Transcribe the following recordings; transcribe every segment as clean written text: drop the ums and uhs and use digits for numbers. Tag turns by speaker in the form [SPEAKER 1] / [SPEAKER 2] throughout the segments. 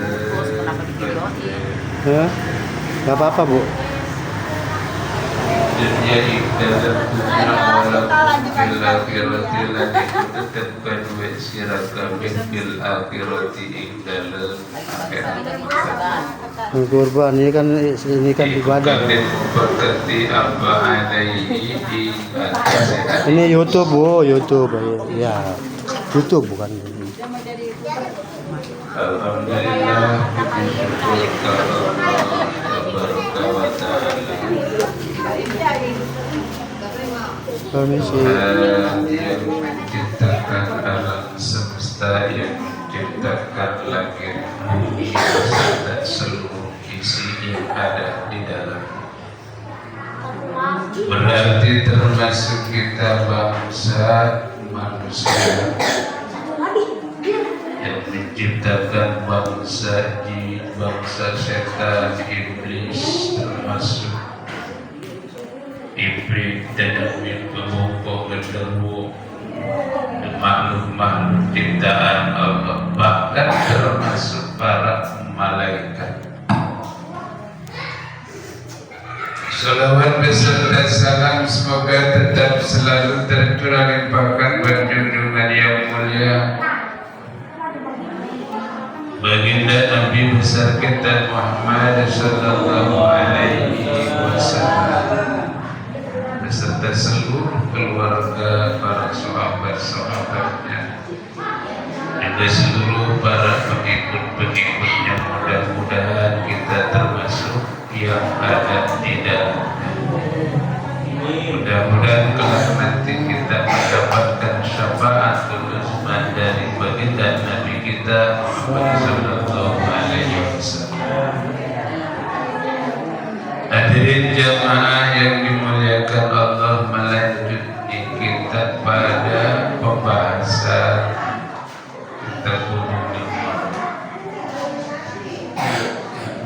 [SPEAKER 1] Terus kenapa divideoin?
[SPEAKER 2] Ya, nggak apa-apa Bu.
[SPEAKER 3] Jadi dalam walaupun fil akhirati lagi tetapkan wa siraka bil akhirati indal akhirat.
[SPEAKER 2] Kurban ini kan ibadah.
[SPEAKER 3] Bukan berarti apa alaihi di atas.
[SPEAKER 2] Ini YouTube Bu, YouTube ya. YouTube bukan.
[SPEAKER 3] Alhamdulillah bersyukur kepada Allah tabaraka wa taala.
[SPEAKER 2] Permisi.
[SPEAKER 3] Tuhan yang menciptakan alam semesta, yang menciptakan langit bumi beserta seluruh isi yang ada di dalam. Berarti termasuk kita bangsa manusia yang menciptakan bangsa jin, bangsa setan, iblis, termasuk iblis dan pemukul genderuwo, makhluk-makhluk ciptaan Allah, bahkan termasuk para malaikat. Salawat beserta salam semoga tetap selalu tercurah limpahkan buat junjungan yang mulia baginda Nabi besar kita Muhammad sallallahu alaihi wasallam beserta seluruh keluarga, para sahabat-sahabatnya, juga seluruh para pengikut-pengikutnya. Mudah-mudahan kita termasuk yang ada di dalamnya. Mudah-mudahan kelak nanti kita mendapatkan syafaat uzma dari baginda Nabi kita Muhammad sallallahu alaihi wasallam. Hadirin jamaah yang dimuliakan Allah, melanjutkan kita pada pembahasan Kitabul Nikah.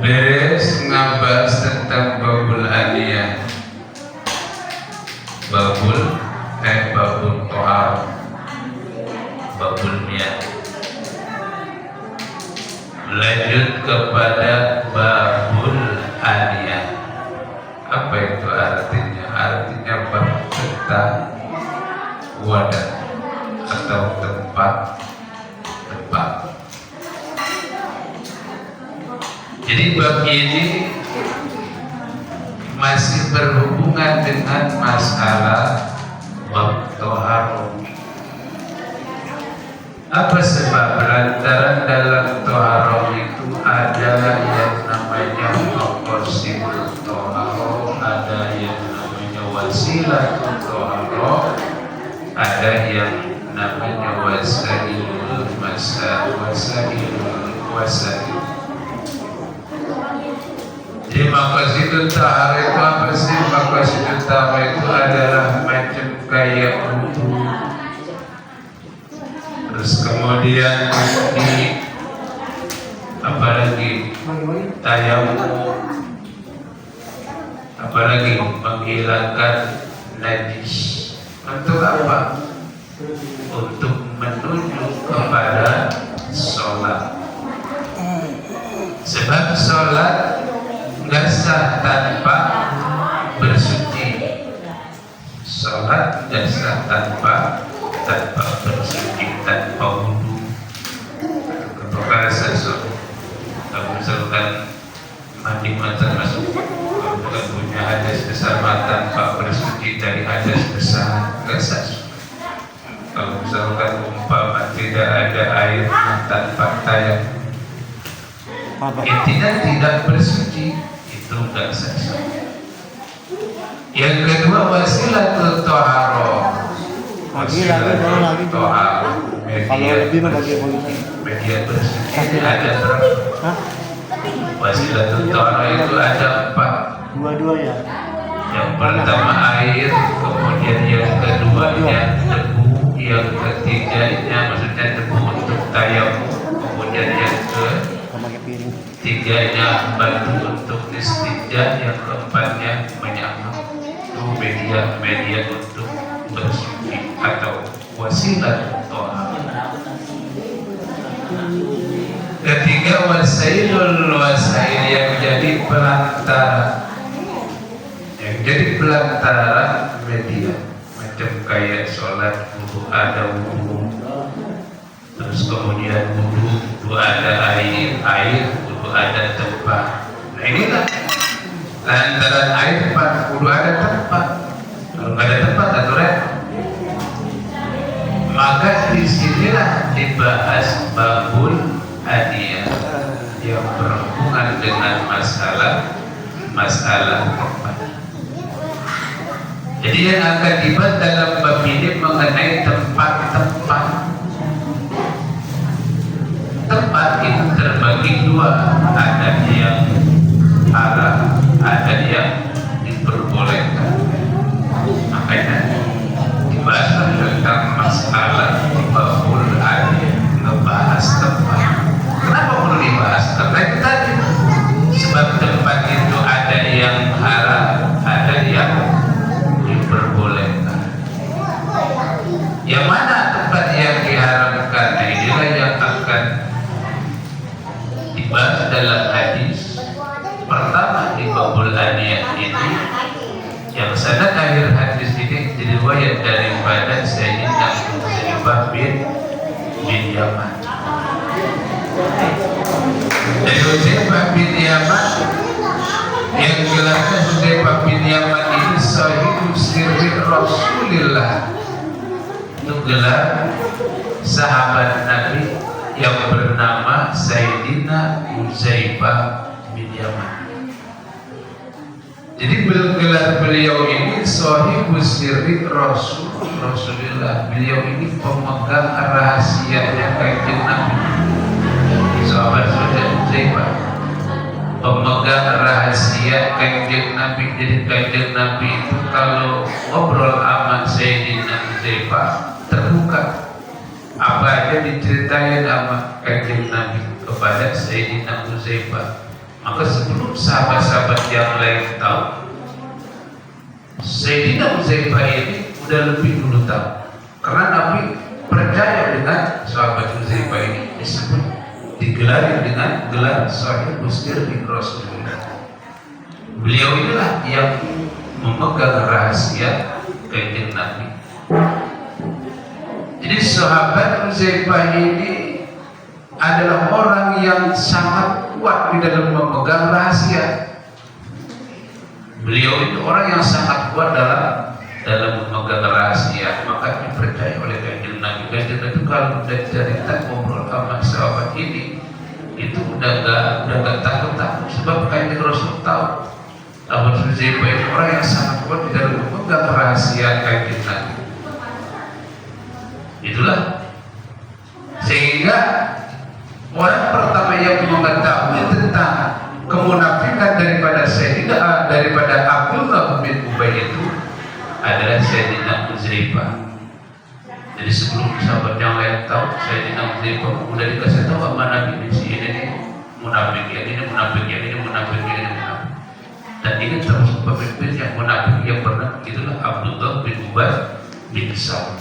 [SPEAKER 3] Beres ngabas tentang babul aliyah, babul tohar, babul niat. Lanjut kepada babul aliyah. Apa itu artinya? Artinya bab tentang wadah atau tempat. Jadi bab ini masih berhubungan dengan masalah bab toharoh. Apa sebab? Lantaran dalam toharoh itu ada yang namanya maqasidul toharoh, ada yang namanya wasilatul toharoh, ada yang namanya wasailul wasail. Jadi maqasidul toharoh itu apa sih? Maqasidul toharoh itu adalah macam kayak wudu. Terus kemudian apalagi tayamum, apalagi menghilangkan najis. Untuk apa? Untuk menuju kepada sholat. Sebab sholat nggak sah tanpa bersuci. Sholat nggak sah tanpa bersuci, tanpa wudu. Kalau sesuatu, kalau misalkan mandi mata masuk, kalau bukan punya hadas besar tanpa bersuci dari hadas besar, nggak sah. Kalau misalkan umpama tidak ada air tanpa tayamum, intinya tidak bersuci, itu nggak sah. Yang kedua wasilatul toharoh. Wasilatul toharoh, media bersuci ada berapa? Wasilatul toharoh itu ada 4.
[SPEAKER 2] Dua-dua ya.
[SPEAKER 3] Yang pertama air, kemudian yang keduanya debu, yang ketiganya maksudnya debu untuk tayamum, kemudian yang ketiganya batu untuk istinja, yang keempatnya menyamar. Itu media untuk bersuci atau wasilah toharoh. ketiga wasailul wasail, yang jadi pelantara, yang jadi pelantara media, macam kayak sholat wudu ada wudu, terus kemudian wudu ada air wudu ada tempat. Nah inilah lantaran air tempat, wudu ada tempat. Kalau nggak ada tempat atau repot. Maka disinilah dibahas babul hadiyah yang berhubungan dengan masalah tempat. Jadi yang akan dibahas dalam bab ini mengenai tempat-tempat. Tempat itu terbagi dua, ada yang haram, ada yang diperbolehkan. Makanya dibahas tentang masalah babul hadiyah, ngebahas tempat. Kenapa perlu dibahas? Karena itu tadi, sebab tempat itu ada yang haram, ada yang diperbolehkan. Yang mana tempat yang diharamkan? Nah, inilah yang akan dibahas dalam hadis. Pertama di babul hadiyah ini, yang sanad akhir hadis ini diriwayat daripada Sayyidina Hudzaifah bin Yaman. Dari Hudzaifah bin Yaman, yang gelarnya Hudzaifah bin Yaman ini sahibu sirri Rasulillah. Itu gelar sahabat Nabi yang bernama Sayyidina Hudzaifah bin Yaman. Jadi gelar beliau ini sahibu sirri Rasulillah. Beliau ini pemegang rahasianya Kanjeng Nabi. Sahabat Hudzaifah, pemegang rahasia Kanjeng Nabi. Jadi Kanjeng Nabi itu kalau ngobrol sama Sayyidina Hudzaifah terbuka. Apa aja diceritain sama Kanjeng Nabi kepada Sayyidina Hudzaifah. Maka sebelum sahabat-sahabat yang lain tahu, Sayyidina Hudzaifah ini udah lebih dulu tahu. Karena Nabi percaya dengan sahabat Hudzaifah ini, disebut digelari dengan gelar sahibu sirri Rasulullah. Beliau inilah yang memegang rahasia Kanjeng Nabi. Jadi sahabat Hudzaifah ini adalah orang yang sangat kuat di dalam memegang rahasia. Beliau itu orang yang sangat kuat dalam memegang rahasia, maka dipercaya oleh Kanjeng Nabi. Kanjeng Nabi kalau udah cerita ngobrol sama sahabat ini, itu udah gak takut-takut, sebab Kanjeng Rasul tahu Abu Hudzaifah itu orang yang sangat kuat di dalam memegang rahasia Kanjeng Nabi. Itulah sehingga orang pertama yang mengetahui tentang kemunafikan daripada Abdullah bin Ubay itu adalah Sayyidina Hudzaifah. Jadi sebelum sahabat yang lain tahu, Sayyidina Hudzaifah sudah dikasih tahu sama Nabi, ini munafik, ini munafik, ini munafik, ini munafik. Dan ini termasuk pemimpin yang munafik yang pernah, itulah Abdullah bin Ubay bin Salul,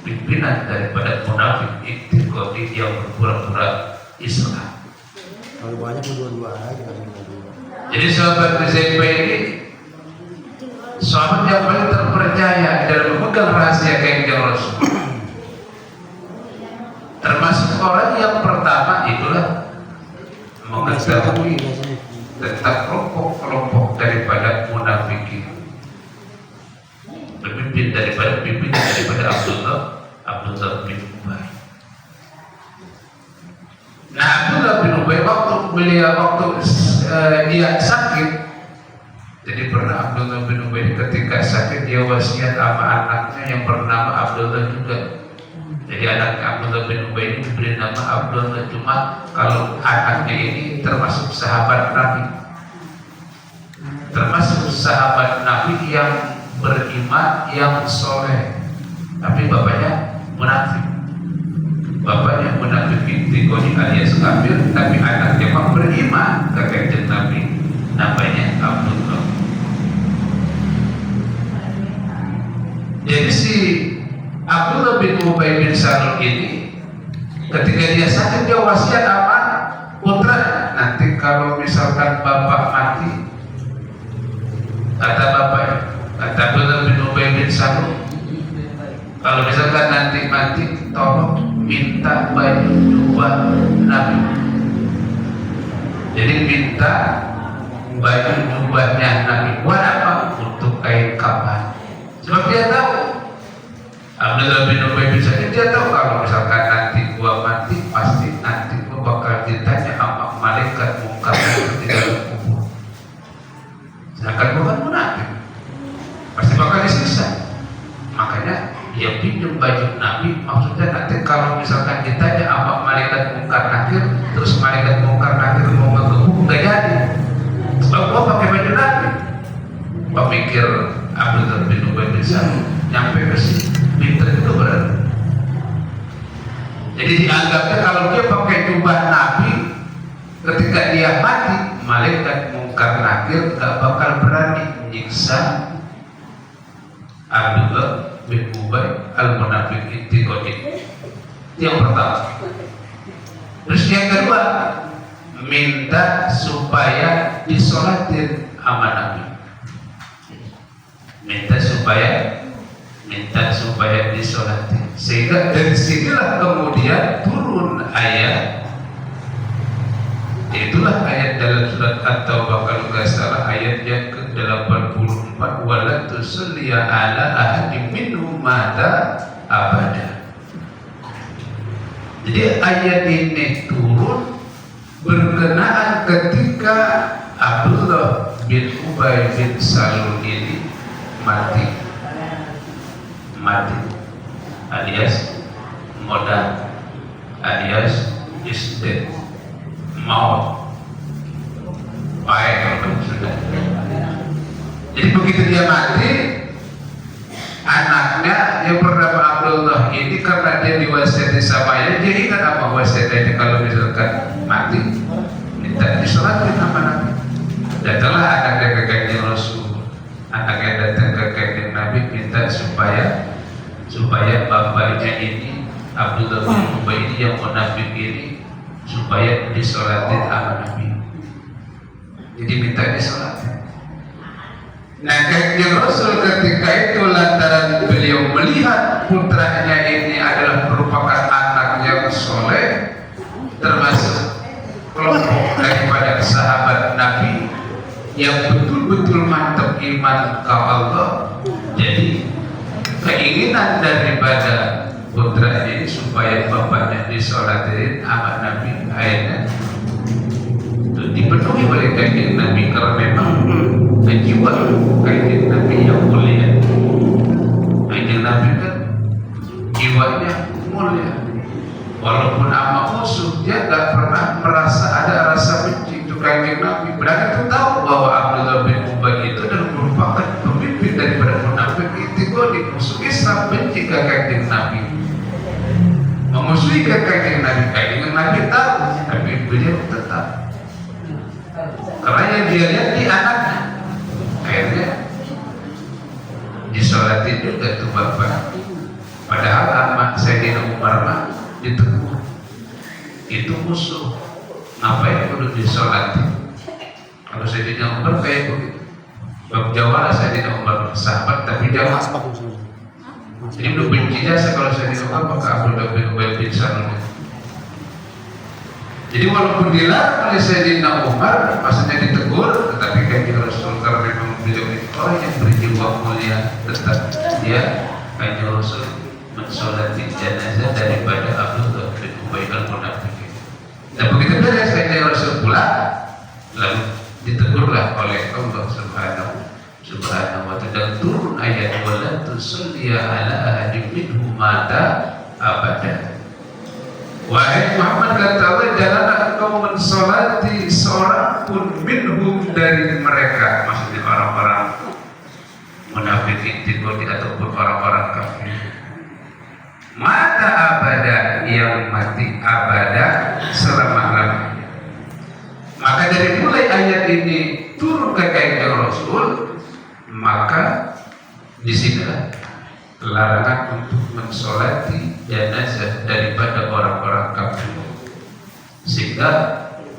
[SPEAKER 3] pimpinan daripada munafik iktikadi yang berpura-pura Islam.
[SPEAKER 2] Kalau banyak dua-dua aja.
[SPEAKER 3] Jadi sahabat Hudzaifah ini sahabat yang paling terpercaya dalam memegang rahasia Kanjeng Rasul. Termasuk orang yang pertama itulah mengetahui tentang kelompok-kelompok daripada munafikin. Pemimpin daripada Abdullah bin Ubay. Nah, Abdullah bin Ubay waktu dia sakit, jadi pernah Abdullah bin Ubay ketika sakit dia wasiat sama anaknya yang bernama Abdullah juga. Jadi anak Abdullah bin Ubay ini diberi nama Abdullah, cuma kalau anaknya ini termasuk sahabat Nabi, termasuk sahabat Nabi yang beriman, yang soleh, tapi bapaknya munafik. Bapaknya munafik intikoni alias kafir, tapi anaknya mah beriman ke Kanjeng Nabi, namanya Abdullah. Jadi si Abdullah bin Ubay bin Salul ini ketika dia sakit dia wasiat sama putra nanti kalau misalkan bapak mati, kata bapak, kata Abdullah bin Ubay bin Salul, kalau misalkan nanti mati, tolong minta baju dua Nabi. Jadi minta baju dubahnya Nabi. Buat apa? Untuk kain kafan. Sebab dia tahu, Abdullah bin Ubay bin Salul, dia tahu kalau misalkan nanti gua mati, pasti nanti gua bakal ditanya sama malaikat munkar di dalam kubur. Sedangkan gua kan munafik, pasti bakal disiksa. Makanya dia pinjam baju Nabi, maksudnya nanti kalau misalkan ditanya apa malaikat mungkar nakir, terus malaikat mungkar nakir mau ngegebuk, nggak jadi. Sebab gua pakai baju Nabi. Pemikir Abdullah bin Ubay bin Salul nyampe ke sini, pinter itu berarti. Jadi dianggapnya kalau dia pakai jubah Nabi, ketika dia mati, malaikat mungkar nakir nggak bakal berani menyiksa Abdullah bin Ubay al-Munafiq Intiqodi. Yang pertama. Terus yang kedua, minta supaya disolatin sama Nabi. Minta supaya disolatin. Sehingga dari sinilah kemudian turun ayat. Itulah ayat dalam surat At-Taubah kalau nggak salah ayat yang ke-84, wala tusalli ala ahadin minhum mata abada. Jadi ayat ini turun berkenaan ketika Abdullah bin Ubay bin Salul ini mati alias modal alias isted maut baik kalau sudah. Jadi begitu dia mati, anaknya yang bernama Abdullah ini karena dia diwasiati sama ayahnya, dia ingat apa wasiatnya kalau misalkan mati minta disolatin sama Nabi. Datanglah anaknya ke kanjeng Rasul, anaknya datang ke kanjeng Nabi minta supaya bapaknya ini Abdullah bin Ubay ini yang munafik ini supaya disolatin sama Nabi. Jadi minta disolatin. Nah, kanjeng Rasul ketika itu lantaran beliau melihat putranya ini adalah merupakan anak yang soleh, termasuk kelompok daripada sahabat Nabi yang betul-betul mantap iman ke Allah. Jadi keinginan daripada putra ini supaya bapaknya disolatin sama Nabi, akhirnya dipenuhi oleh kanjeng Nabi karena memang jiwa kanjeng Nabi yang mulia. Kanjeng Nabi kan jiwanya mulia, walaupun sama musuh dia gak pernah merasa ada rasa benci itu kanjeng Nabi. Berarti itu tahu bahwa Abdullah bin Ubay itu adalah merupakan pemimpin daripada munafik Intiqodi. Musuh Islam benci ke kanjeng Nabi, memusuhi ke kanjeng Nabi. Kanjeng Nabi tahu, tapi beliau tetap karena yang dia lihat di anaknya, akhirnya disolatin juga tuh bapak. Padahal amat Sayyidina Umar mah ditegur, itu musuh, ngapain perlu disolatin? Kalau Sayyidina Umar kayak begitu, bab Jawa Sayyidina Umar sahabat tapi dia jadi belum benci jasa kalau Sayyidina Umar maka Abdullah bin Ubay bin Salul. Jadi walaupun dilarang oleh Sayyidina Umar, maksudnya ditegur, tetapi kanjeng Rasul karena memang beliau itu orang yang berjiwa mulia, tetap dia kanjeng Rasul mensolati jenazah daripada Abdullah bin Ubay al-Munafiq. Dan begitu beres kanjeng Rasul pulang, lalu ditegurlah oleh Allah Subhanahu wa ta'ala, dan turun ayat wala tusalli ala ahadin minhum mata abada. Wahai Muhammad, kata Allah, janganlah engkau mensolati seorang pun minhum dari mereka, maksudnya orang-orang munafik Intiqodi ataupun orang-orang kafir, mata abada, yang mati abada selama-lamanya. Maka dari mulai ayat ini turun ke kanjeng Rasul, maka di sini larangan untuk mensolati jenazah daripada orang-orang kafir, sehingga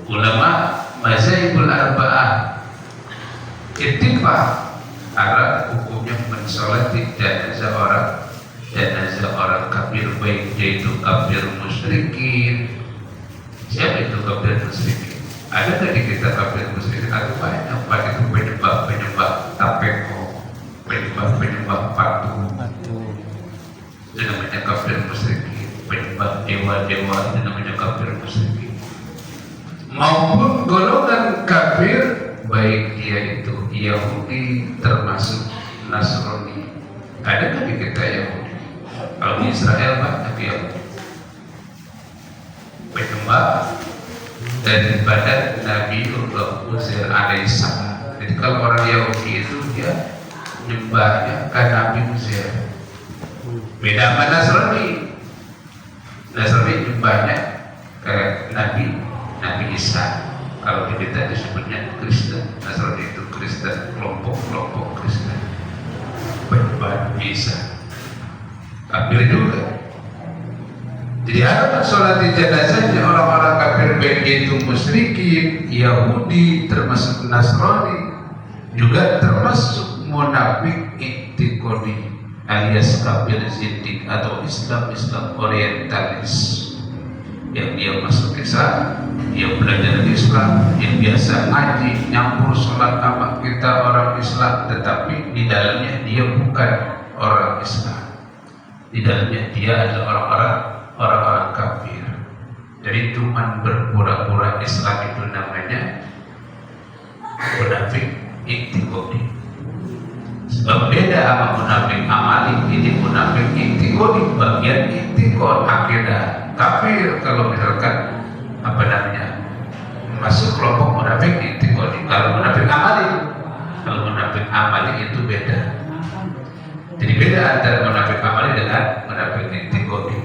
[SPEAKER 3] ulama mazhabul arba'ah ittifaq ala hukumnya mensolati jenazah orang kafir, baik yaitu kafir musyrikin. Siapa itu kafir musyrikin? Ada nggak di kita kafir musyrikin? Atau banyak itu penyembah tapeko, penyembah patung, itu namanya kafir musyrikin. Penyembah dewa-dewa itu namanya kafir musyrikin. Maupun golongan kafir, baik dia itu Yahudi termasuk Nasrani. Ada nggak di kita Yahudi? Kalau di Israel banyak Yahudi penyembah daripada Nabiullah Uzair alaihissalam. Jadi kalau orang Yahudi itu dia nyembahnya ke Nabi Uzair. Beda sama Nasrani. Nasrani nyembahnya ke Nabi Isa. Kalau di kita disebutnya Kristen. Nasrani itu Kristen, kelompok Kristen. Penyembah Isa. Kafir juga. Jadi ada sholat jenazahnya orang-orang kafir, baik itu musyrikin, Yahudi, termasuk Nasrani, juga termasuk munafik i'tiqadi alias kafir zindik atau Islam orientalis. Yang dia masuk Islam, dia belajar Islam, yang biasa ngaji, nyampur sholat sama kita orang Islam, tetapi di dalamnya dia bukan orang Islam. Di dalamnya dia adalah orang-orang kafir. Jadi cuma berpura-pura Islam itu namanya munafik i'tiqadi. Sebab beda sama munafik amali. Ini munafik i'tiqadi, bagian i'tiqad akidah. Kafir kalau misalkan masuk kelompok munafik i'tiqadi. Kalau munafik amali itu beda. Jadi beda antara munafik amali dengan munafik i'tiqadi.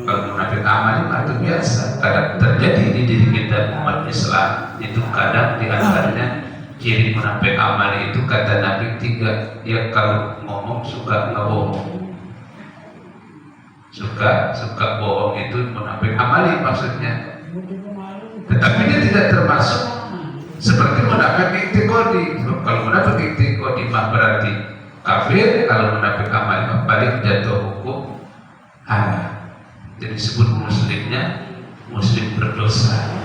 [SPEAKER 3] Kalau munafik amali itu biasa, kadang terjadi di diri kita umat Islam. Itu kadang di antaranya ciri munafik amali itu kata Nabi 3. Dia kalau ngomong suka ngebohong. Suka bohong itu munafik amali maksudnya. Tetapi dia tidak termasuk seperti munafik i'tiqadi. Kalau munafik i'tiqadi mah berarti kafir, kalau munafik amali mah paling jatuh hukum jadi disebut muslim berdosa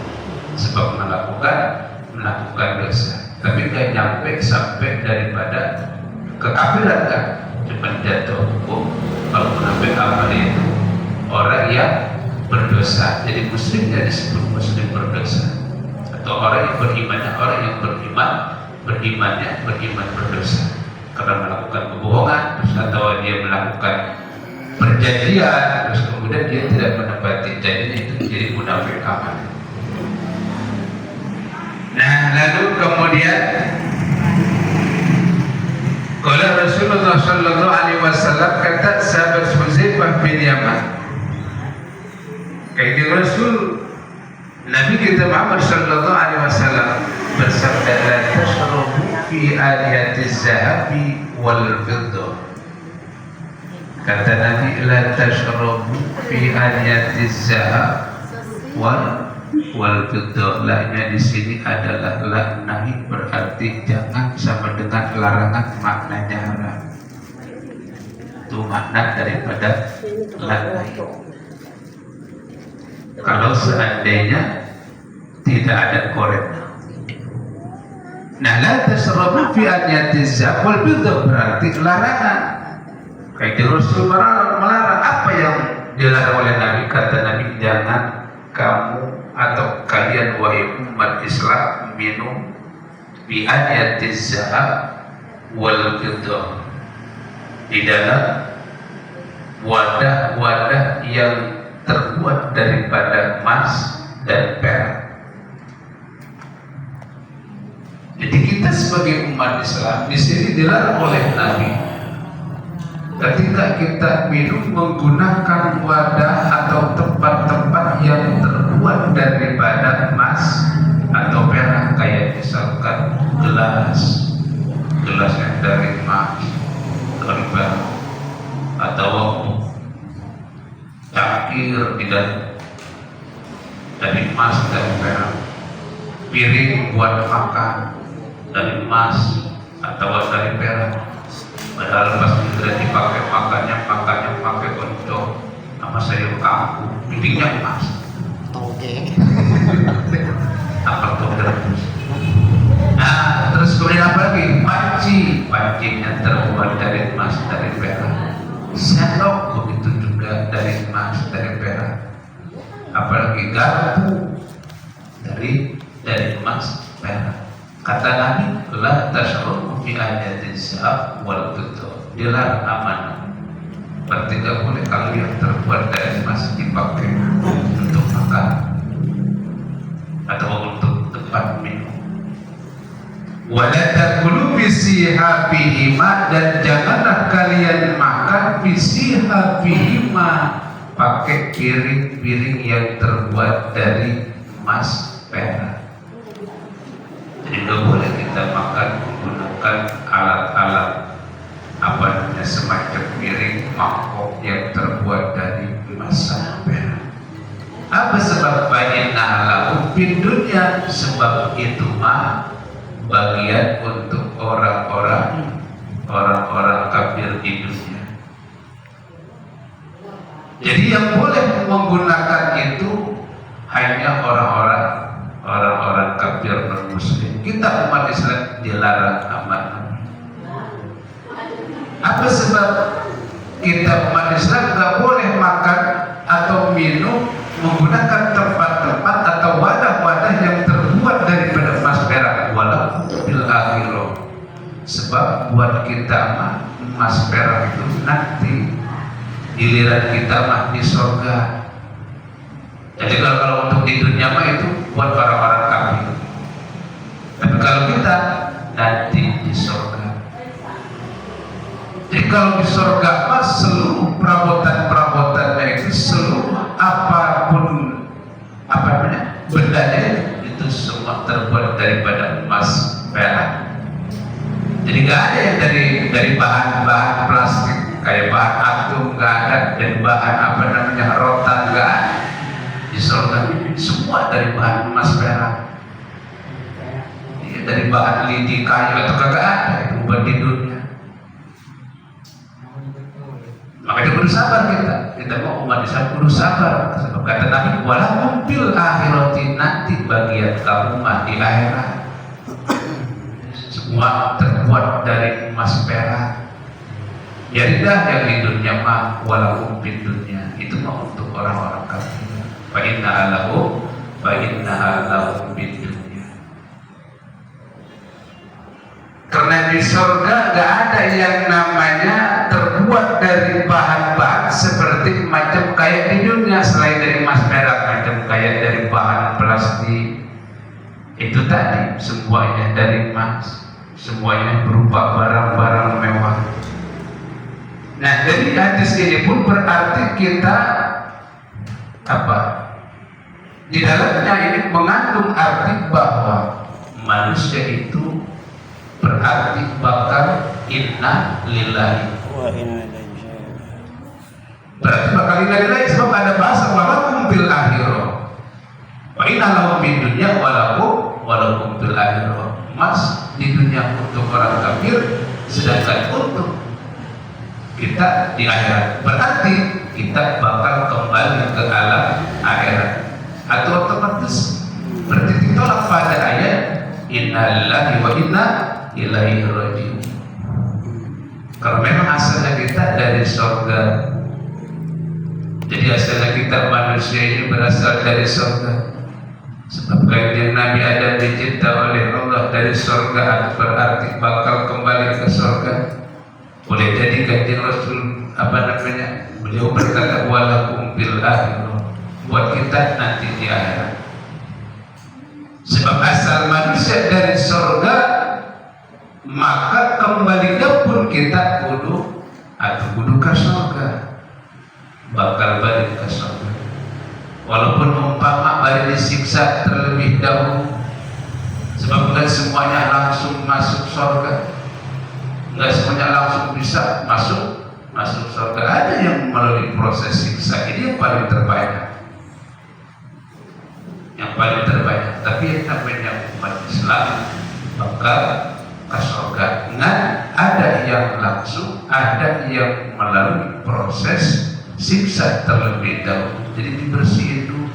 [SPEAKER 3] sebab melakukan dosa, tapi nggak nyampe sampai daripada kekafiran kan, cuma jatuh hukum. Kalau munafik amali itu orang yang berdosa, jadi muslimnya disebut muslim berdosa, atau orang yang beriman berdosa karena melakukan kebohongan, terus atau dia melakukan perjanjian, terus kemudian dia tidak menepati janjinya, itu jadi munafik amali. Nah, lalu kemudian kalau Rasulullah Sallallahu Alaihi Wasallam kata sahabat Huzaifah bin Yaman, kaidah Rasul Nabi kita Muhammad Sallallahu Alaihi Wasallam bersabda, la tashrabu fi aliyatiz zahabi wal fiddah. Kata Nabi, la tashrabu fi aliyatiz zahab wal fiddah. Lahnya di sini adalah la nahi, berarti jangan, sama dengan larangan, maknanya haram. Itu makna daripada la nahi. Kalau seandainya tidak ada korek. Nah, la tashrabu fi aliyatiz zahab wal fiddah berarti larangan. Kayak Rasul melarang apa yang dilarang oleh Nabi. Kata Nabi, jangan kamu atau kalian wahai umat Islam minum bi aniyatiz zahab wal fiddah, di dalam wadah-wadah yang terbuat daripada emas dan perak. Jadi kita sebagai umat Islam di sini dilarang oleh Nabi ketika kita minum menggunakan wadah atau tempat-tempat yang terbuat daripada emas atau perak, kayak misalkan gelas yang dari emas, dari perak, atau cangkir dari emas dan perak, piring buat makan dari emas atau dari perak, padahal pas sudah dipakai makannya pakai untuk sama sayur kangkung, piringnya emas.
[SPEAKER 2] Oke.
[SPEAKER 3] Apa tuh terus? Nah, terus kemudian apa lagi? Pancinya terbuat dari emas, dari perak. Sendok begitu juga dari emas, dari perak. Apalagi garpu dari emas, perak. Kata Nabi, la tas'ud fi ayatin sa'ab wal tutur. Dilarang amanah. Berarti tidak boleh kalau yang terbuat dari emas dipakai untuk makan atau untuk tempat minum. Wala takulu bisiha bihima, dan janganlah kalian makan bisiha bihima pakai piring-piring yang terbuat dari emas, perak. Jadi tidak boleh kita makan menggunakan alat-alat apa namanya semacam piring, mangkok yang terbuat dari emas dan perak. Apa sebab fa'inna lahu fid dunya? Sebab itu mah bagian untuk orang-orang kafir di dunia. Jadi yang boleh menggunakan itu hanya orang-orang kafir non-muslim. Kita umat Islam dilarang amanah. Apa sebab kita umat Islam nggak boleh makan atau minum menggunakan tempat-tempat atau wadah-wadah yang terbuat daripada emas perak, walau bil akhirah? Sebab buat kita mah emas perak itu nanti giliran kita mah di surga. Jadi kalau untuk di dunia mah itu buat orang-orang kafir. Tapi kalau kita nanti di surga. Jadi kalau di surga mah seluruh perabotan-perabotannya itu, seluruh apapun apa namanya bendanya itu semua terbuat daripada emas, perak. Jadi nggak ada yang dari bahan-bahan plastik kayak bahan atom, nggak ada, dari bahan apa namanya rotan, nggak ada. Di surga semua dari bahan emas, perak. Ya, dari bahan lidi, kayu atau kagak ada itu buat di dunia. Makanya kudu sabar kita mau umat Islam kudu sabar. Sebab kata Nabi, walakum fil akhirati, nanti bagian kamu mah di akhirat semua terbuat dari emas, perak. Jadi dah yang di dunia mah walakum fid dunya, itu mah untuk orang-orang kafir. Fa inna lahu fid dunya. Karena di surga gak ada yang namanya terbuat dari bahan-bahan seperti macam kayak di dunia, selain dari emas, perak, macam kayak dari bahan plastik. Itu tadi semuanya dari emas, semuanya berupa barang-barang mewah. Nah, jadi hadis ini pun berarti kita apa? Di dalamnya ini mengandung arti bahwa manusia itu berarti bakal inna lillahi, berarti bakal inna lillahi, sebab ada bahasa walakum bil akhirah, wa inna lahum fid dunya walakum bil akhirah. Emas di dunia untuk orang kafir, sedangkan untuk kita di akhirat. Berarti kita bakal kembali ke alam akhirat, atau otomatis berarti ditolak pada ayat inna lillahi wa inna ilaihi raji'un. Kalau memang asalnya kita dari surga, jadi asalnya kita manusia ini berasal dari surga. Sebab kanjeng Nabi Adam dicipta oleh Allah dari surga, berarti bakal kembali ke surga. Boleh jadi kanjeng Rasul beliau berkata walakum fil akhirah, buat kita nanti di akhirat. Sebab asal manusia dari surga, maka kembalinya pun kita kudu ke surga, bakal balik ke surga. Walaupun umpama balik disiksa terlebih dahulu, sebab bukan semuanya langsung masuk surga, nggak semuanya langsung bisa masuk surga. Ada yang melalui proses siksa, ini yang paling terbanyak. Yang yang paling terbanyak. Tapi yang namanya umat Islam bakal ke surga. Ada yang langsung, ada yang melalui proses siksa terlebih dahulu. Jadi dibersihin dulu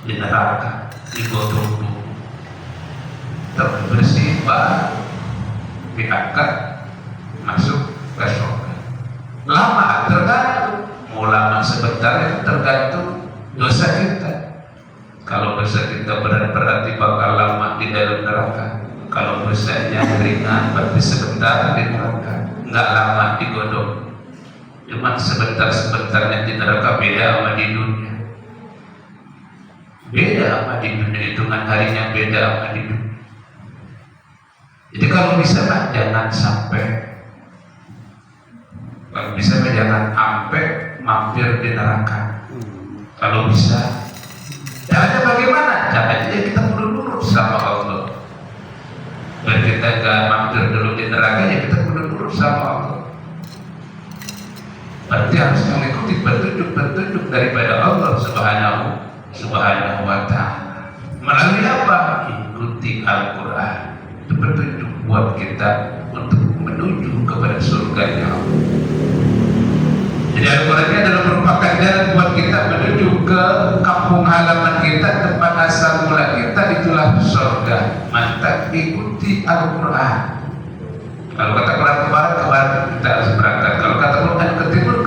[SPEAKER 3] di neraka, digodok dulu, terbersih baru diangkat masuk ke surga. Lama tergantung, mau lama sebentar itu tergantung dosa kita. Kalau dosa kita berat-berat bakal lama di dalam neraka. Kalau dosanya ringan berarti sebentar di neraka, nggak lama digodok. Cuma sebentar-sebentarnya di neraka, beda sama di dunia. Beda sama di dunia, hitungan harinya beda sama di dunia. Jadi kalau bisa Pak, jangan sampai, kalau bisa Pak, jangan sampai mampir di neraka. Kalau bisa, caranya bagaimana? Caranya kita nurut sama Allah. Dan kita gak mampir dulu di neraka, ya kita nurut sama Allah. Berarti harus mengikuti petunjuk-petunjuk daripada Allah Subhanahu wa Ta'ala. Melalui apa? Ikuti Al-Quran. Itu petunjuk buat kita untuk menuju kepada surga Allah. Jadi Al-Quran ini adalah merupakan jalan buat kita menuju ke kampung halaman kita, tempat asal mula kita, itulah surga. Mantap, ikuti Al-Quran. Kalau kata Quran ke barat kita harus berangkat. Kalau kata Quran ke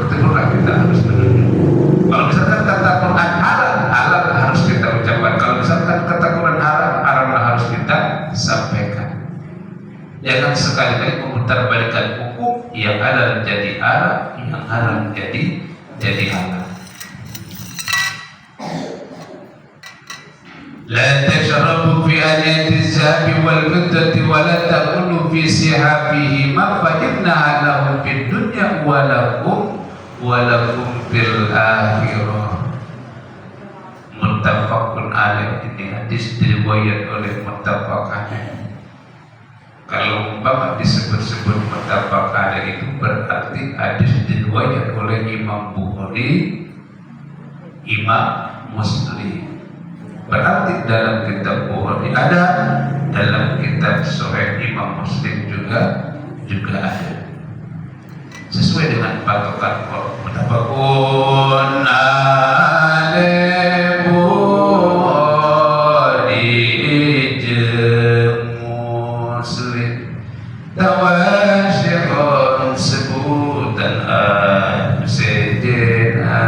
[SPEAKER 3] timurlah kita harus menuju. Kalau misalkan kata Quran halal harus kita ucapkan. Kalau misalkan kata Quran haram harus kita sampaikan. Jangan sekali-kali memutarbalikkan hukum, yang halal jadi haram, yang haram jadi halal. La tashrabu fi aniyati zahabi wal fiddati wa la taqulu fi sihabihi ma fa'innaha lahum fid dunya wa lakum fil akhirah. Muttafaqun alaih. Ini hadis diriwayat oleh muttafaq alaih. Kalau umpama disebut-sebut muttafaq alaih itu berarti hadis diriwayat oleh Imam Bukhari, Imam Muslim. Berarti dalam kitab Bukhari ada, dalam kitab Sahih Imam Muslim juga ada. Sesuai dengan patokan muttafaqun alaih Muslim tawasyirun sebutan sejena.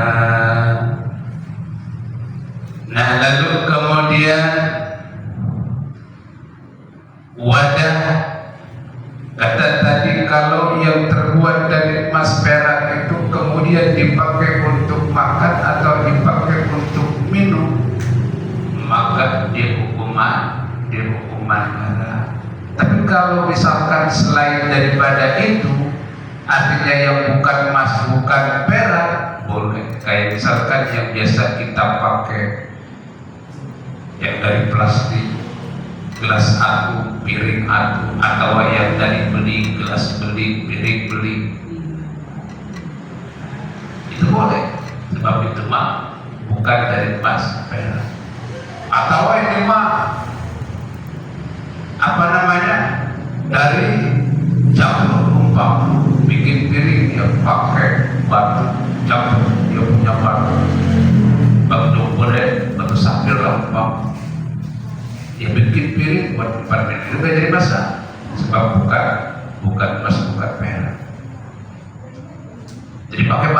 [SPEAKER 3] Nah, lalu kemudian wadah, kata tadi kalau yang terbuat dari emas perak itu kemudian dipakai untuk makan atau dipakai untuk minum, maka dia hukuman haram. Tapi kalau misalkan selain daripada itu, artinya yang bukan emas bukan perak, boleh. Kayak misalkan yang biasa kita pakai yang dari plastik, gelas aku, piring aku, atau yang dari beli, gelas beli, piring beli, itu boleh, sebab itu mah bukan dari emas perak. Atau ini mah apa namanya, dari jamur umpama, bikin piring yang pakai batu jamur, dia punya batu boleh, batu sapir lah umpama, dia bikin piring buat tempat piring juga jadi masak, sebab bukan emas bukan perak. Jadi pakai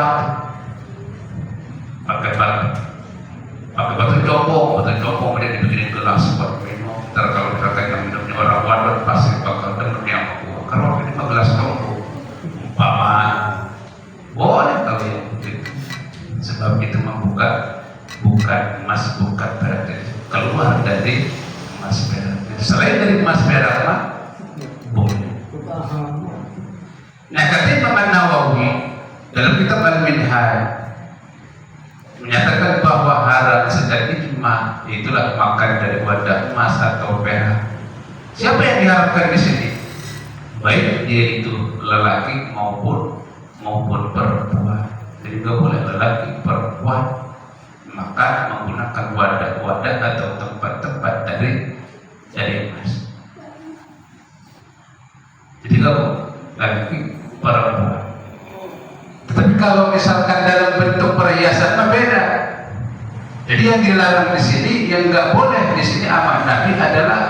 [SPEAKER 3] batu copong dia dibikinin gelas buat minum. Ntar kalau misalkan yang minumnya orang wadon pasti bakal demen yang aku. Kalau ini mah gelas copong umpama boleh kalau yang begitu, sebab itu mah bukan emas bukan perak, keluar dari emas perak. Selain dari emas perak mah boleh. Nah, kata Imam Nawawi dalam kitab Al-Minhaj menyatakan bahwa haram secara ijma itulah makan dari wadah emas atau perak. Siapa yang diharapkan di sini? Baik dia itu lelaki maupun perempuan. Jadi nggak boleh lelaki perempuan makan menggunakan wadah-wadah atau tempat-tempat dari emas. Jadi kalau lagi perempuan. Tetapi kalau misalkan dalam bentuk perhiasan beda. Jadi yang dilarang di sini, yang nggak boleh di sini amat Nabi adalah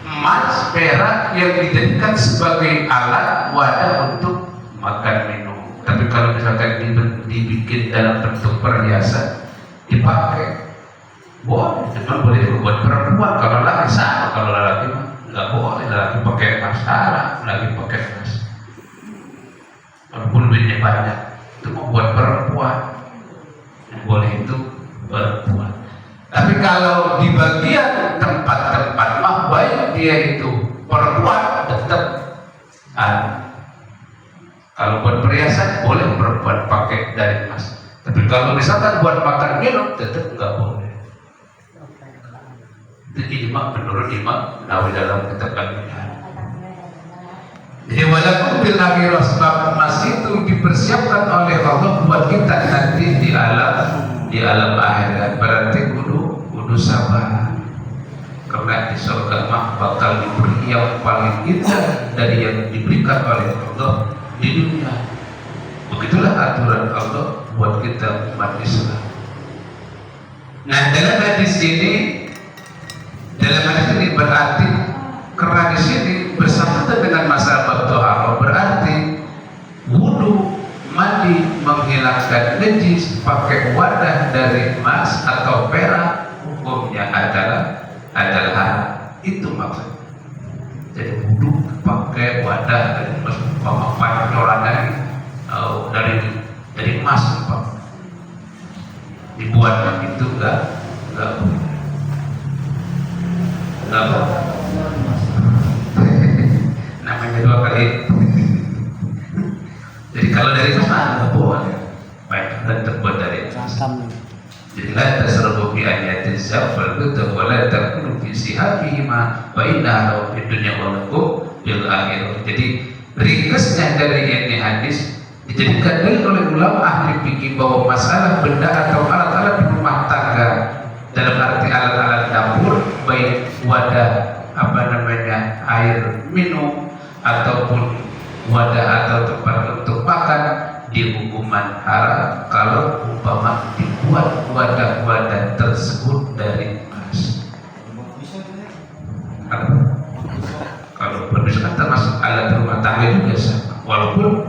[SPEAKER 3] emas, perak yang dijadikan sebagai alat wadah untuk makan minum. Tapi kalau misalkan dibikin dalam bentuk perhiasan, dipakai, boleh. Cuma boleh juga buat perempuan. Kalau laki sama, kalau laki nggak boleh. Laki pakai emas, lagi pakai emas. Walaupun duitnya banyak, itu mau buat perempuan. Yang boleh itu perempuan. Tapi kalau di bagian tempat-tempat mah baik dia itu perempuan tetap kalau buat perhiasan boleh perempuan pakai dari emas. Tapi kalau misalkan buat makan minum tetap nggak boleh. Itu ijma menurut Imam Nawawi dalam kitab Al-Minhaj. Jadi walaupun bil akhirah sebab emas itu dipersiapkan oleh Allah buat kita nanti di alam akhirat, berarti kudu sabar. Karena di surga mah bakal diberi yang paling indah dari yang diberikan oleh Allah di dunia. Begitulah aturan Allah buat kita umat Islam. Nah, dalam hadis ini berarti karena di sini bersangkutan dengan masalah bab taharah, berarti wudu, mandi, menghilangkan najis pakai wadah dari emas atau perak hukumnya adalah itu maksudnya. Jadi wudu pakai wadah dari emas, pancoran dari emas, dibuat itu enggak namanya 2 kali. Jadi kalau dari emas nggak boleh. Baik, dan terbuat dari emas. Jadi la tasrabu bi ayati zafal betul wala takunu fi sihabihima wa inna fi dunya wa lakum bil akhirah. Jadi ringkasnya dari ini hadis dijadikan dalil oleh ulama ahli fikih bahwa masalah benda atau alat-alat rumah tangga dalam arti alat-alat dapur, baik wadah air minum ataupun wadah atau tempat untuk makan, di hukuman haram kalau umpama dibuat wadah-wadah tersebut dari emas. Kalau misalkan termasuk alat rumah tangga juga sama, walaupun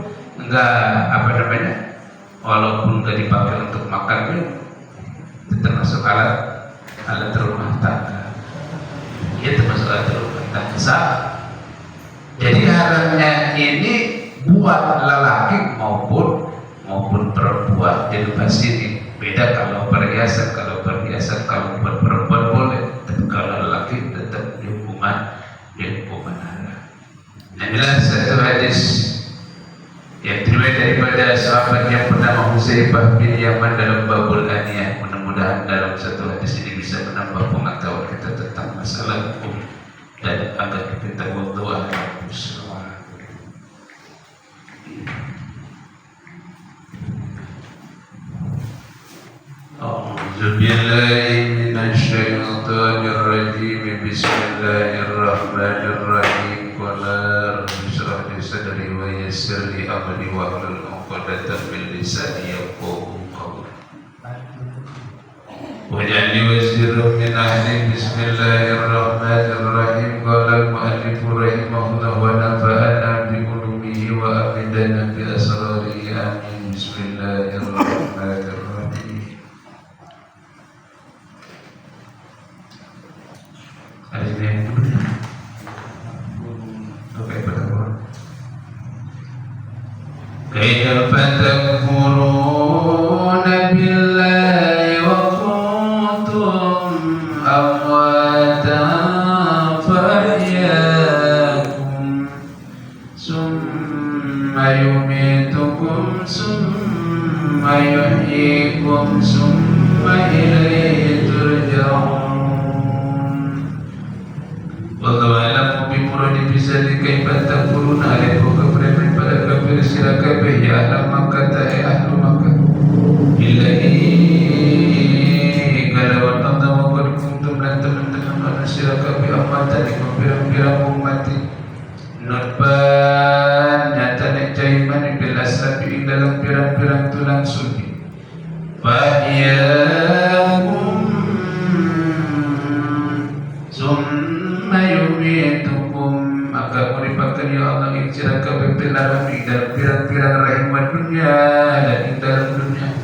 [SPEAKER 3] walaupun nggak dipakai untuk makan minum, itu termasuk alat rumah tangga. Ia termasuk alat rumah tangga. Jadi haramnya ini buat lelaki maupun perempuan. Jadi pasti ini beda kalau perhiasan kalau buat perempuan boleh, tapi kalau lelaki tetap hukuman haram. Nah, inilah satu hadis yang diriwayatkan daripada sahabat yang bernama Huzaifah bin Yaman dalam babul aniyah. Mudah-mudahan dalam satu hadis ini bisa menambah pengetahuan kita tentang masalah hukum dan agar kita berdoa bersama. A'udzu billahi minasyaitonir rajim. Bismillahirrahmanirrahim. Qala rabbi shrah li sadri wa yassir li amri wa hlul 'uqdatam min lisani yafqahu qawli. Waj'alni waziran min ahli. Bismillahirrahmanirrahim. Qala al-mu'allif rahimahullah wa nafa'ana bi ulumihi wa amidana bi asrarihi. Amin. Bismillahirrahmanirrahim. Hari ini yang kedua. Oke, betul. Kaifa takfuruna billahi wa kuntum amwatan fahyakum summa yumitukum summa yuhyikum summa ilayhi turja'un. Wallahu a'lam bimuradi bizalika. Kaifa takfuruna alaikum kafir pada kafir sira kafir ya ahla Makkah ya ahlu Makkah billahi kabeh amatan di pirang-pirang umat nutban nyata nek jaiman bil aslabi ing dalam pirang-pirang tulang sulbi fahyakum summa yumitukum maka muripakan ya Allah ing sira kabeh pilarami dalam pirang-pirang rahim dunia dan ing dalam dunia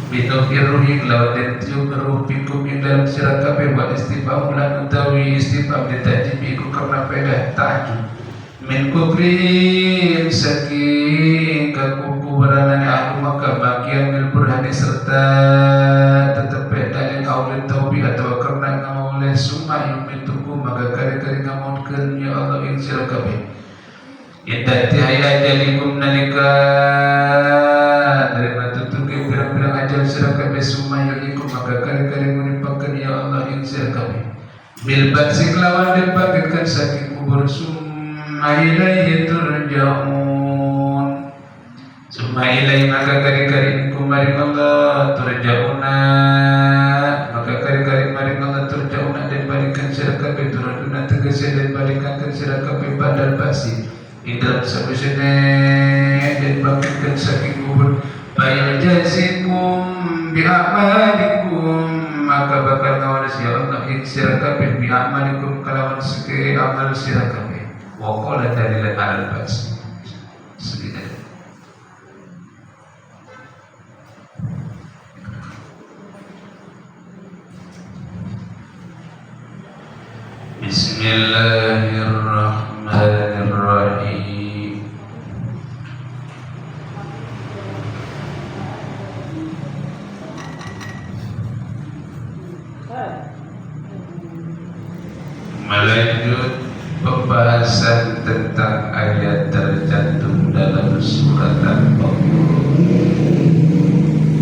[SPEAKER 3] bitofiruhi lawan tiup rupikum ing dalam sira kabeh wa istifham lan utawi istifham ditajib iku karena pedah ta'jub min kufrin saking kekufuran ahlu Makkah bagian mil burhani serta tetap dalil aulil taubi atau karena ngamu oleh summa yumitukum maka kari-kari ngamunkeun ya Allah ing sira kabeh idati hayya ajalikum nalika dari matutuke pirang-pirang ajal sira kabeh summa yulikum maka kari-kari munipakeun ya Allah ing sira kabeh bil baksi kelawan dibangkitkan saking kubur summa ilaihi turja'un summa ilaihi maka kari-kari kumaring Allah turja'una maka kari-kari maring Allah turja'una dan balikan sira kabeh turja'una tegese dan balikan sira kabeh badal basi dalam sabusene dan bangkitkan saking kubur bayal jasikum bi'amalikum maka bakal ngawanes ya Allah ing sira kabeh bi'amalikum kalawan seke amal sira kabeh wa qala dalilan alal bas sekitar Bismillahirrahmanirrahim melanjut pembahasan tentang ayat tercantum dalam surat Al-Baqarah.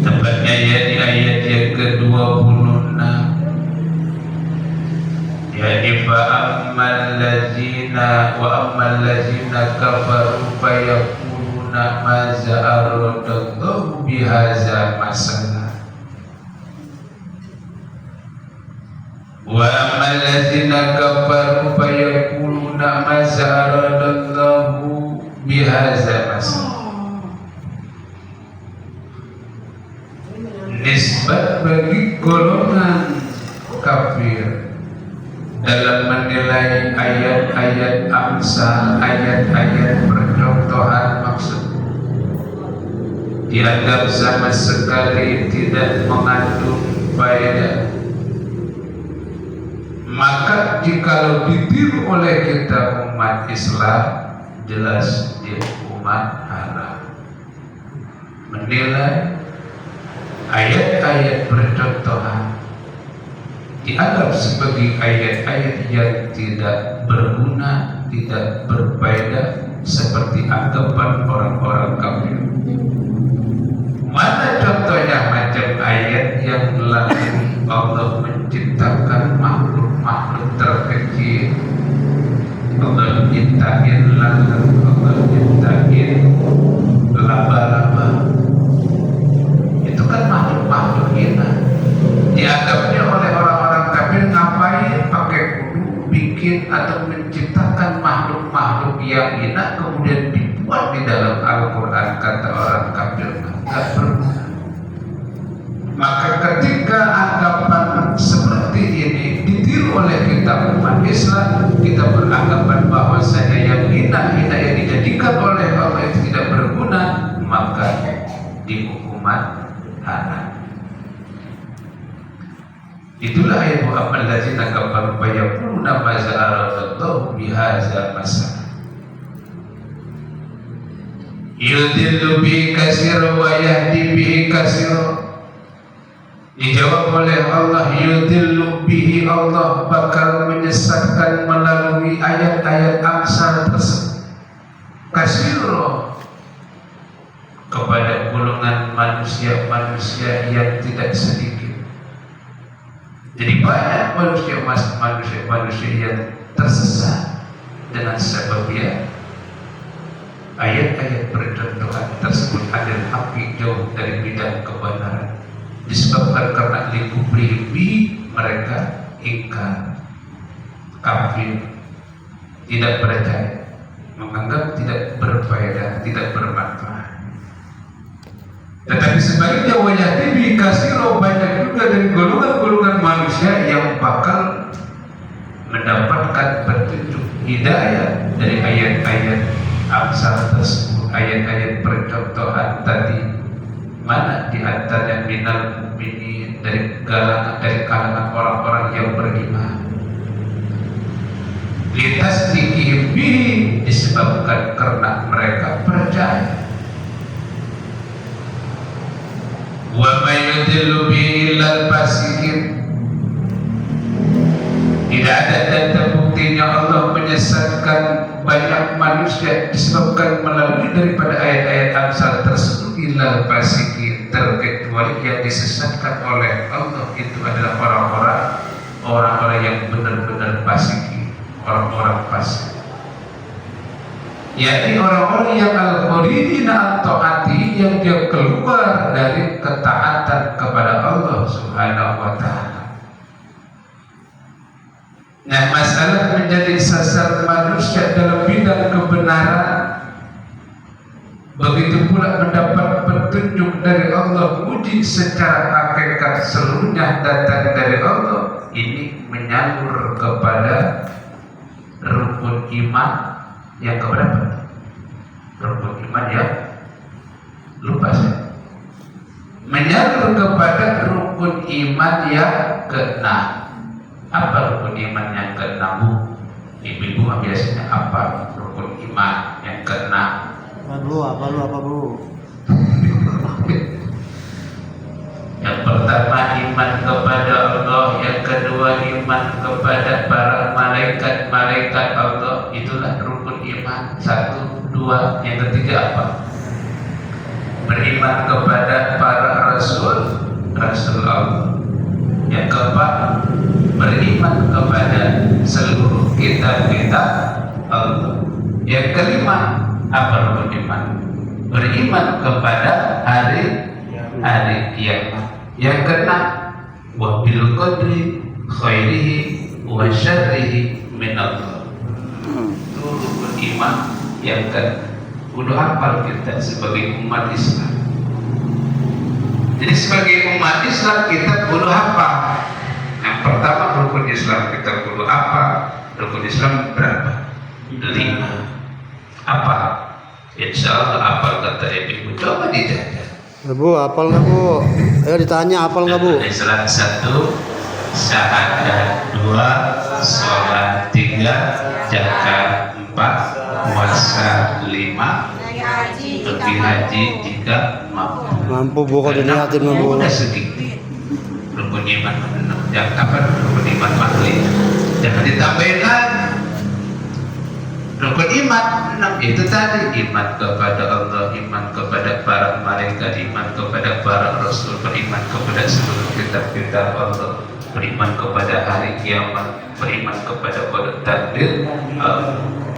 [SPEAKER 3] Tepatnya di ayat yang ke-26. Yani fa'ammal ladzina wa ammal ladzina kafaru fayaquluna maza aradallahu bihadza masalah. Wa ammal ladzina kafaru fayaquluna maza aradallahu bihadza masalah. Nisbat bagi golongan kafir dalam menilai ayat-ayat amsal, ayat-ayat percontohan maksud dianggap sama sekali tidak mengandung faedah. Maka jikalau ditiru oleh kita umat Islam, jelas dia umat haram. Menilai ayat-ayat percontohan dianggap sebagai ayat-ayat yang tidak berguna, tidak berfaedah seperti anggapan orang-orang kafir. Mana contohnya macam ayat yang lain Allah menciptakan makhluk-makhluk terkecil, Allah menciptakan lalat, Allah menciptakan laba-laba. Itu kan makhluk-makhluk hina. Dianggapnya oleh orang-orang kafir ngapain pakai kudu bikin atau menciptakan makhluk-makhluk yang hina kemudian dibuat di dalam Al-Quran, kata orang kafir nggak berguna. Maka ketika anggapan seperti ini ditiru oleh kita umat Islam, kita beranggapan bahwasanya yang hina-hina yang dijadikan oleh Allah itu tidak berguna, maka dihukuman haram. Itulah ayat Muhammad ladzina kafaru fayaquluna maza aradallahu bihadza masalah. Yudillu bihi katsiran wa yahdi bihi katsiran. Dijawab oleh Allah, yudillu bihi, Allah bakal menyesatkan melalui ayat-ayat amsal tersebut katsiran kepada golongan manusia-manusia yang tidak sedikit. Jadi banyak manusia yang tersesat dengan sebab ayat-ayat percontohan tersebut adalah api jauh dari bidang kebenaran, disebabkan karena likufrihi mereka ingkar kafir, tidak percaya, menganggap tidak berfaedah, tidak bermanfaat. Tetapi sebaliknya wajah kasiro, banyak juga dari golongan-golongan manusia yang bakal mendapatkan petunjuk hidayah dari ayat-ayat Amsal tersebut, ayat-ayat percontohan tadi. Mana di antaranya minal mu'minin, dari kalangan orang-orang yang beriman. Litasdikihim bihi, disebabkan karena mereka percaya. Wa may yudillu bihi illal fasiqin. Tidak ada data buktinya Allah menyesatkan banyak manusia disebabkan melalui daripada ayat-ayat Amsal tersebut illal fasiqin, terkecuali yang disesatkan oleh Allah itu adalah orang-orang yang benar-benar fasik, orang-orang fasik. Yakni orang-orang yang al-khurijina at-taati, yang dia keluar dari ketaatan kepada Allah Subhanahu wa taala. Nah, masalah menjadi sasar manusia dalam bidang kebenaran, begitu pula mendapat petunjuk dari Allah, uji secara hakikat seluruhnya datang dari Allah. Ini menyalur kepada rukun iman yang keberapa? Rukun iman ya, lupa saya. Menyalur kepada rukun iman yang ke-6. Apa rukun iman yang ke-6? Ibu-ibu biasanya apa rukun iman yang ke-6?
[SPEAKER 2] Apa lu?
[SPEAKER 3] Yang pertama iman kepada Allah, yang kedua iman kepada para malaikat Allah. Itulah rukun iman. 1, 2. Yang ketiga apa? Beriman kepada para rasul Allah. Yang keempat, beriman kepada seluruh kitab-kitab Allah. Yang kelima, apa rukun iman? Beriman kepada hari kiamat. Yang keenam, wa bil qadri khairihi wa syarrihi min Allah. Itu rukun iman yang udah hafal kita sebagai umat Islam. Jadi sebagai umat Islam kita perlu hafal. Yang pertama rukun Islam kita perlu apa? Rukun Islam berapa? 5. Apa? Insya Allah hafal kata ibu. Coba ditanya.
[SPEAKER 2] Bu, hafal nggak bu? Ayo ditanya, hafal nggak bu?
[SPEAKER 3] Islam 1, syahadat 2, sholat 3, zakat 4, puasa 5, pergi haji 3,
[SPEAKER 2] mampu bu, kok dilihatin bu?
[SPEAKER 3] Udah sedikit. Rukun iman yang apa? Rukun iman makhluk. Jangan ditambahin lagi. Rukun iman 6 itu tadi, iman kepada Allah, iman kepada para malaikat, iman kepada para rasul, beriman kepada seluruh kitab-kitab Allah, beriman kepada hari kiamat, beriman kepada takdir.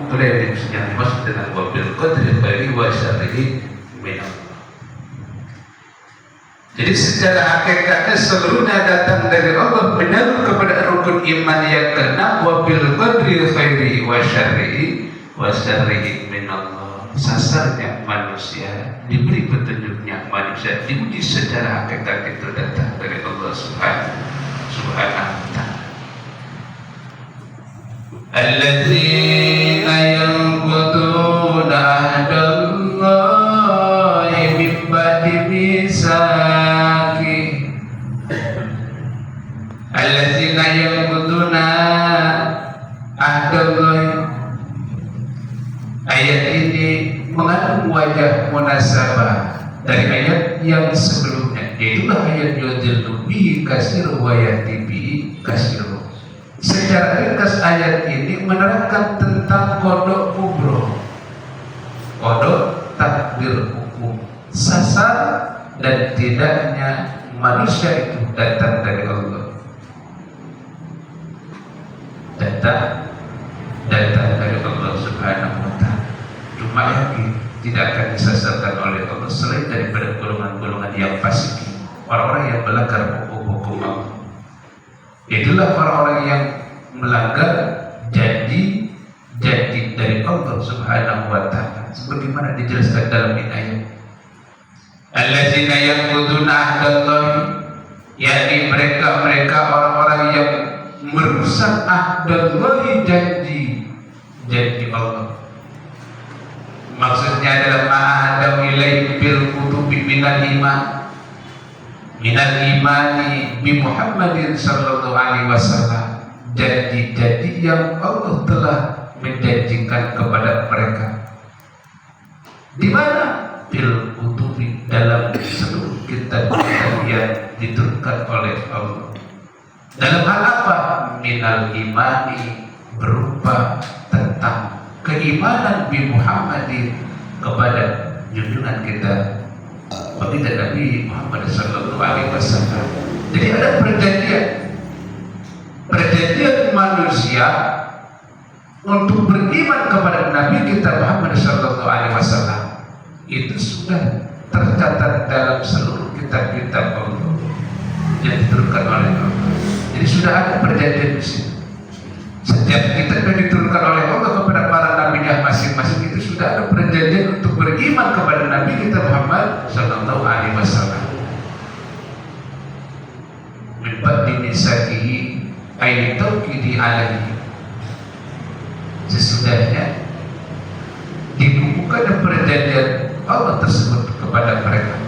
[SPEAKER 3] Itu yang dimaksud dengan wabil qadri khairi wa syarrihi min Allah. Jadi secara hakikatnya seluruhnya datang dari Allah, menyalur kepada rukun iman yang ke-6, wabil qadri khairi wa syarrihi min Allah. Sasarnya manusia, diberi petunjuknya manusia, diuji secara hakikat itu datang dari Allah Subhanahu wa ta'ala. Alladzina yanquduna ahdallahi min ba'di mitsaqi. Alladzina yanquduna ahdallahi. Ayat ini mengandung wajah munasabah dari ayat yang sebelumnya. Itulah ayat yudillu bihi katsirun wa yahdi bihi katsirun. Secara ringkas ayat ini menerangkan tentang qada kubro, qada takdir hukum, sasar dan tidaknya manusia itu datang dari Allah, datang dari Allah Subhanahu wa ta'ala. Cuma yakin tidak akan disasarkan oleh Allah selain daripada golongan-golongan yang fasik, orang-orang yang melanggar hukum-hukum Allah. Itulah orang-orang yang melanggar janji dari Allah Subhanahu wa taala sebagaimana dijelaskan dalam ayat. Allazina yanquduna ahdallahi, yakni mereka orang-orang yang merusak ahdallahi, janji Allah. Maksudnya adalah ma'ahadaw ilaihi bil kutubi minal imani bi Muhammadin sallallahu alaihi wasallam, janji yang Allah telah menjanjikan kepada mereka. Di mana? Bil kutubi, dalam seluruh kitab yang diturunkan oleh Allah. Dalam hal apa? Minal imani, berupa tentang keimanan bi Muhammadin, kepada junjungan kita baginda Nabi Muhammad sallallahu alaihi wasallam. Jadi ada perjanjian manusia untuk beriman kepada Nabi kita Muhammad sallallahu alaihi wasallam. Itu sudah tercatat dalam seluruh kitab-kitab Allah yang diturunkan oleh Allah. Jadi sudah ada perjanjian di sini. Setiap kitab yang diturunkan oleh Allah kepada para nabinya masing-masing itu sudah ada perjanjian untuk beriman kepada Nabi kita Muhammad sallallahu alaihi wasallam. Min ba'di misaqihi ay tawqidi alaihi. Sesudahnya dibukukan perjanjian Allah tersebut kepada mereka.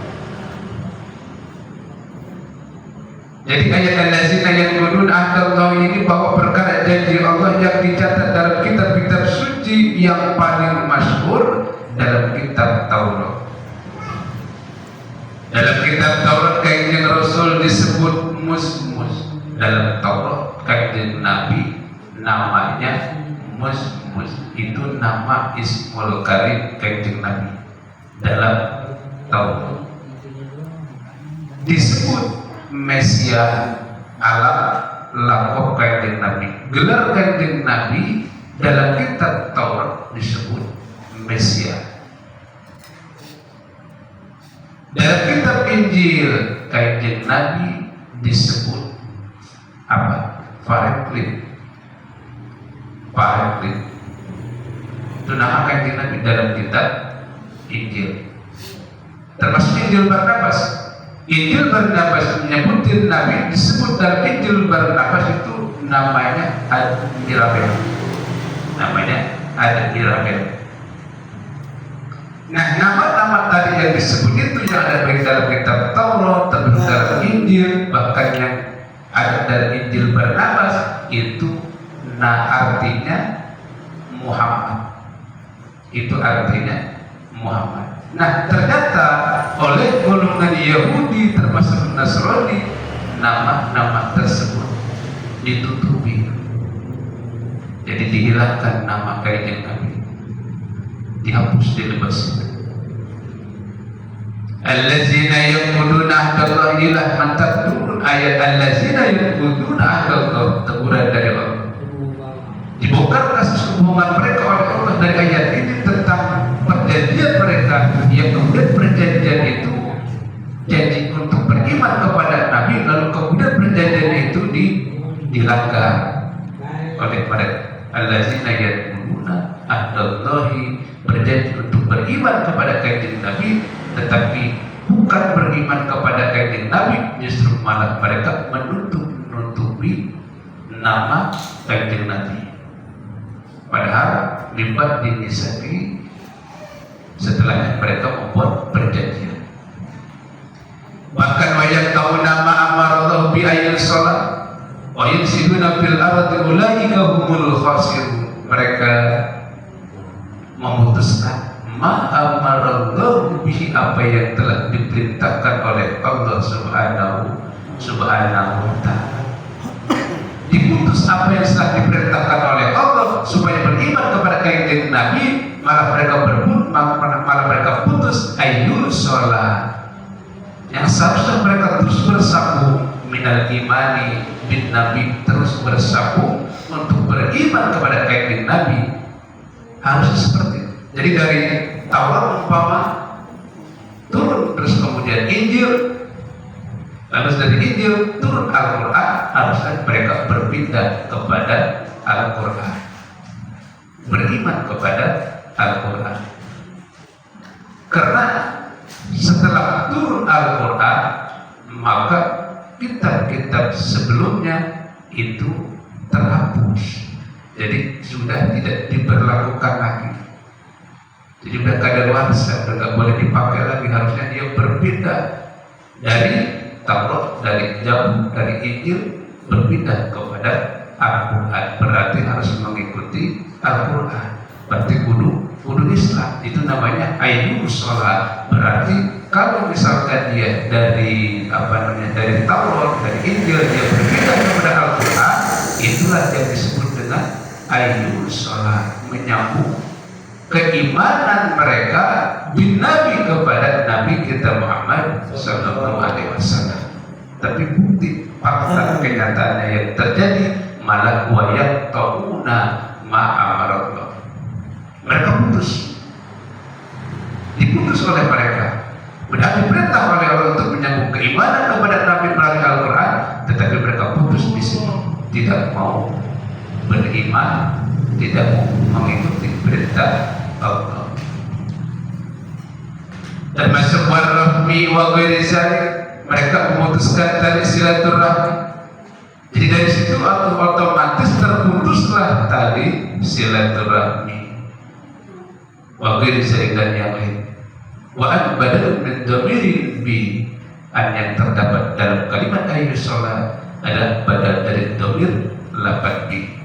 [SPEAKER 3] Jadi ayat allazina yanquduna ahdallahi ini bahwa perkara janji Allah yang dicatat dalam kitab-kitab suci yang paling masyhur dalam kitab Taurat. Dalam kitab Taurat Kanjeng Rasul disebut Mus-Mus. Dalam Taurat Kanjeng Nabi namanya Mus-Mus. Itu nama Ismul Karim Kanjeng Nabi dalam Taurat. Disebut Mesia alam lakob Kanjeng Nabi. Gelar Kanjeng Nabi dalam kitab Taurat disebut Mesia. Dalam kitab Injil Kanjeng Nabi disebut apa? Paraclete. Itu nama Kanjeng Nabi dalam kitab Injil. Termasuk Injil Barnabas. Injil Barnabas menyebutin Nabi, disebut dalam Injil Barnabas itu namanya Ad-Irabel. Nah, nama-nama tadi yang disebut itu yang ada dalam kitab Taurat, dalam Injil, bahkan yang ada dalam Injil Barnabas itu artinya Muhammad. Itu artinya Muhammad. Nah, ternyata oleh golongan Yahudi termasuk Nasrani, nama-nama tersebut ditutupi. Jadi dihilangkan nama Kanjeng Nabi, dihapus, dilebas. Allazina yanquduna ahdallahi, inilah mantap turun ayat allazina yanquduna ahdallahi, teguran dari Allah. Dibongkar kasus kebohongan mereka oleh Allah dari ayat ini tentang perjanjian mereka, yang kemudian perjanjian itu janji untuk beriman kepada Nabi, lalu kemudian perjanjian itu dilanggar oleh mereka. Allazina yanquduna ahdallahi, berjanji untuk beriman kepada Kanjeng Nabi, tetapi bukan beriman kepada Kanjeng Nabi, justru malah mereka menutupi nama Kanjeng Nabi. Padahal libat dinisaki setelahnya mereka membuat perjanjian. Bahkan wajah tahu nama amarallahu bi ayil salat wa yufsiduna fil ardi ulaika humul khasirun. Mereka memutuskan ma amarallahu bihi, apa yang telah diperintahkan oleh Allah subhanahu wa ta'ala. Diputus apa yang telah diperintahkan oleh Allah supaya beriman kepada Kanjeng Nabi, malah mereka putus ayyul sholat, yang seharusnya mereka terus bersambung minal imani bin Nabi, terus bersambung untuk beriman kepada Kanjeng Nabi. Harusnya seperti itu. Jadi dari Taurat umpama turun, terus kemudian Injil, lalu dari Injil turun Al-Quran, harusnya mereka berpindah kepada Al-Quran. beriman kepada Al-Quran. Karena setelah turun Al-Quran, maka kitab-kitab sebelumnya itu terhapus. Jadi sudah tidak diberlakukan lagi. Jadi sudah kadaluarsa, sudah tidak boleh dipakai lagi. Harusnya dia berpindah dari Taurat, dari Zabur, dari Injil, berpindah kepada Al-Quran. Berarti harus mengikuti Al-Quran. Berarti kudu Islam. Itu namanya ainul sholat. Berarti kalau misalkan dia dari dari Taurat, dari Injil, dia berpindah kepada Al-Quran, itulah yang disebut dengan ainul sholat, menyambung keimanan mereka bin Nabi kepada Nabi kita Muhammad Sallallahu Alaihi Wasallam. Tapi bukti fakta kenyataannya yang terjadi malah wayat tauna ma'amarallah. Mereka diputus oleh mereka. Benar diperintah oleh Allah untuk menyambung keimanan kepada Nabi melalui Al-Quran, tetapi mereka putus di sini, tidak mau beriman, tidak mau mengikuti perintah Allah. Termasuk warahmi wa ghairi zalik, mereka memutuskan tali silaturahmi. Jadi dari situ otomatis terputuslah tali silaturahmi. Wa ghairi zalik dan yang lain. Wa an badal min dhamiri bi, an yang terdapat dalam kalimat ainus sholat adalah badal dari dhamir lafaz bi.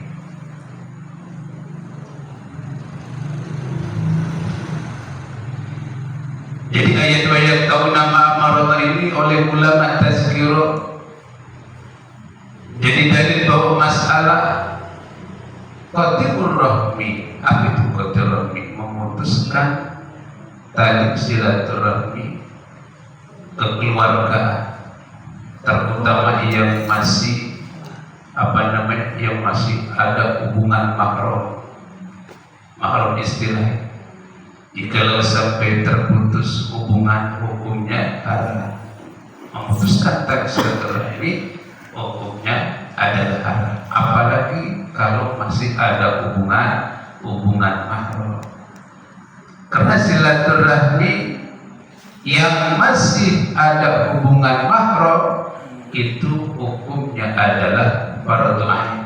[SPEAKER 3] Jadi ayat-ayat tahu nama amarullah ini oleh ulama tazkiro. Jadi dalil bahwa masalah qatirur rahmi, apa itu qatirur rahmi? Memutuskan tali silaturahmi kekeluargaan, terutama yang masih yang masih ada hubungan mahram istilah. Jikalau sampai terputus hubungan, hukumnya haram. Memutuskan tali silaturahmi hukumnya adalah haram. Apalagi kalau masih ada hubungan mahram. Karena silaturahmi yang masih ada hubungan mahram itu hukumnya adalah fardhu ain.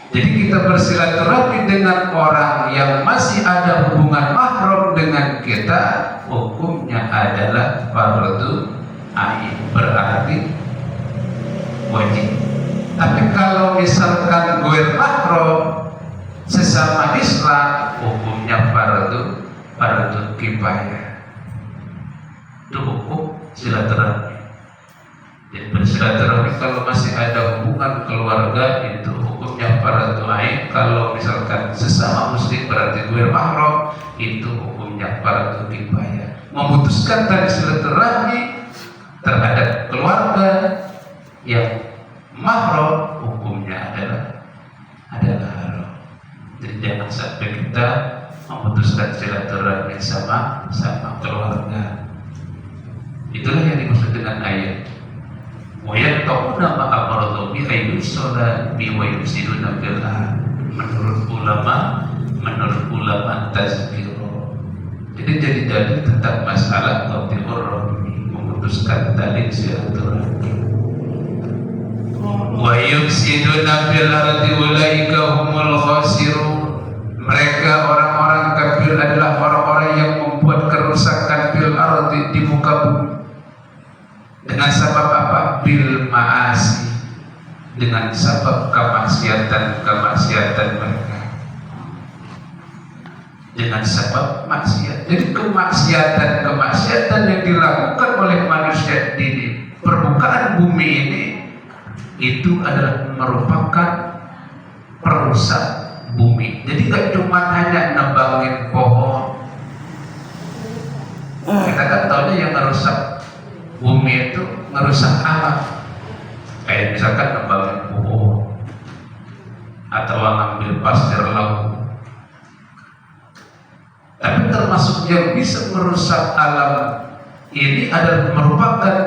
[SPEAKER 3] Jadi kita bersilaturahmi dengan orang yang masih ada hubungan mahram dengan kita, hukumnya adalah fardhu ain, berarti wajib. Tapi kalau misalkan ghair mahram sesama Islam, hukumnya fardhu kifayah. Itu hukum silaturahmi. Jadi bersilaturahmi kalau masih ada hubungan keluarga itu hukumnya fardhu ain. Kalau misalkan sesama muslim berarti ghair mahram, itu hukumnya fardhu kifayah. Memutuskan tali silaturahmi terhadap keluarga yang mahram hukumnya adalah haram. Jadi jangan sampai kita memutuskan silaturahmi sama keluarga. Itulah yang dimaksud dengan ayat wa yaqta'una ma amarallahu bi ainus sholat bi wa yufsiduna fil ard. Menurut ulama tazkiro. Jadi dalil tentang masalah qatirur rahmi, memutuskan tali silaturahmi. Wa yufsiduna fil ardi ulaika humul khasirun. Mereka orang-orang kafir adalah orang-orang yang membuat kerusakan fil ardi, di muka bumi. Dengan sebab apa? Bil ma'asi, dengan sebab kemaksiatan mereka. Dengan sebab maksiat. Jadi kemaksiatan yang dilakukan oleh manusia di permukaan bumi ini itu adalah merupakan perusak bumi. Jadi gak cuma hanya nebangin pohon. Kita kan tahunya yang merusak bumi itu merusak alam. Kayak misalkan nebangin pohon atau ngambil pasir laut. Tapi termasuk yang bisa merusak alam ini adalah merupakan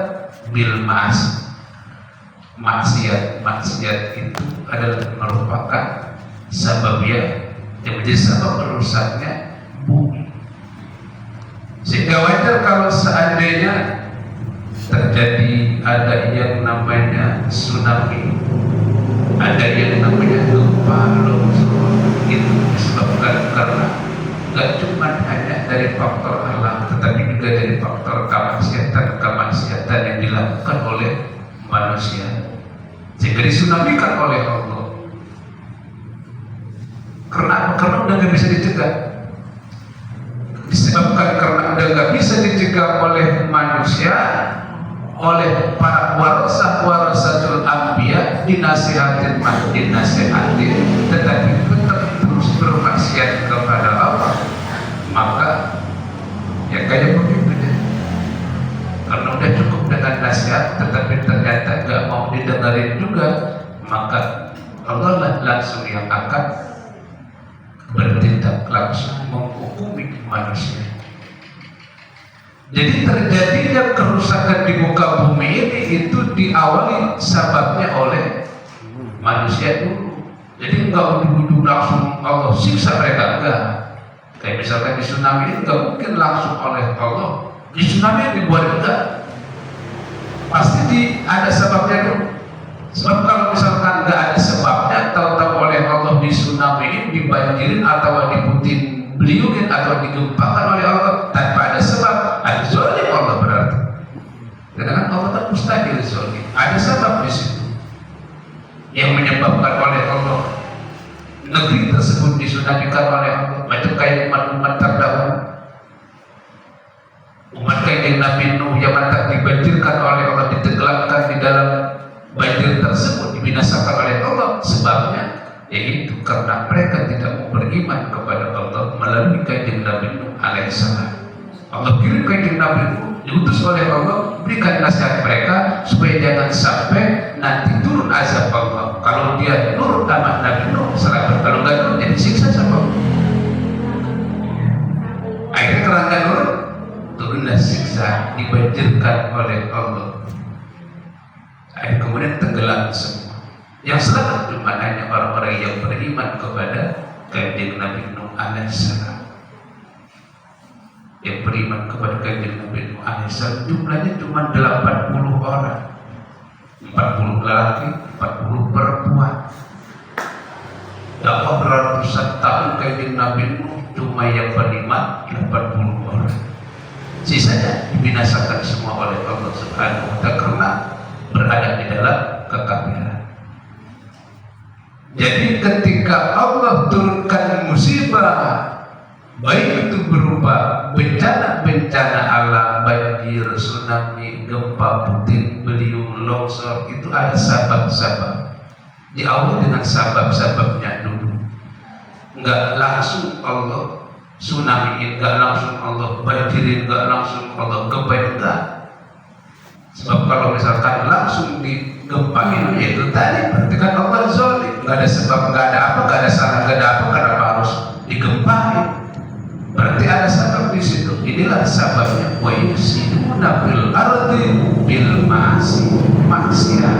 [SPEAKER 3] bil ma'asi. Maksiat itu adalah merupakan sebabnya yang menjadi sebab rusaknya bumi. Sehingga wajar kalau seandainya terjadi ada yang namanya tsunami, ada yang namanya gempa longsor, itu disebabkan karena gak cuma hanya dari faktor alam, tetapi juga dari faktor kemaksiatan yang dilakukan oleh manusia, sehingga disunamikan oleh Allah. Karena udah gak bisa dicegah, disebabkan karena udah gak bisa dicegah oleh manusia, oleh para warasatul anbiya, dinasihatin, tetapi tetap terus bermaksiat kepada Allah, maka ya kayak begitu deh. Karena udah cukup dengan nasihat, tetapi ternyata gak mau didengarin juga, maka Allah lah langsung yang akan bertindak langsung menghukumi manusia. Jadi terjadinya kerusakan di muka bumi ini itu diawali sebabnya oleh manusia dulu. Jadi enggak ujung-ujung langsung Allah siksa mereka, enggak. Kayak misalkan di tsunami itu enggak mungkin langsung oleh Allah. Di tsunami yang dibuat enggak, pasti ada sebabnya dulu. Sebab kalau misalkan enggak ada sebabnya, tahu-tahu oleh Allah di tsunami, dibanjirin atau diputin beliungin atau digempakan oleh Allah tanpa ada sebab, ada zolim Allah berarti. Karena kan Allah tak mustahil zolim. Ada sebab di situ yang menyebabkan oleh Allah negeri tersebut disunamikan oleh Allah. Macam kayak umat-umat terdahulu, umat kayak Nabi Nuh yang tak dibanjirkan oleh Allah, ditenggelamkan di dalam banjir tersebut, dibinasakan oleh Allah. Sebabnya yaitu karena mereka tidak mau beriman kepada Allah melalui kajian Nabi Nuh alaihissalam. Allah kirim kajian Nabi Nuh, diutus oleh Allah, berikan nasihat mereka supaya jangan sampai nanti turun azab Allah. Kalau dia nurut sama Nabi Nuh selamat, kalau nggak nurut jadi siksa sama Allah. Akhirnya karena nggak nurut, turunlah siksa, dibanjirkan oleh Allah. Akhirnya kemudian tenggelam semua. Yang selamat cuma hanya orang-orang yang beriman kepada kajian Nabi Nuh alaihissalam. Yang beriman kepada kajian Nabi Nuh alaihissalam jumlahnya cuma 80 orang, 40 lelaki, 40 perempuan. Dalam ratusan tahun kajian Nabi Nuh cuma yang beriman 80 orang. Sisanya dibinasakan semua oleh Allah Subhanahu wa Ta'ala karena berada di dalam kekafiran. Jadi ketika Allah turunkan musibah, baik itu berupa bencana-bencana alam, banjir, tsunami, gempa, puting beliung, longsor, itu ada sebab-sebab. Diawali dengan sebab-sebabnya dulu. Enggak langsung Allah tsunami, enggak langsung Allah banjirin, enggak langsung Allah gempain, enggak. Sebab kalau misalkan langsung digempain, yaitu tadi berarti kan Allah zalim. Enggak ada sebab, enggak ada apa, enggak ada salah, enggak ada apa, kenapa harus digempain? Berarti ada sebab di situ. Inilah sebabnya wa yusiduna fil ardi bil maksiat.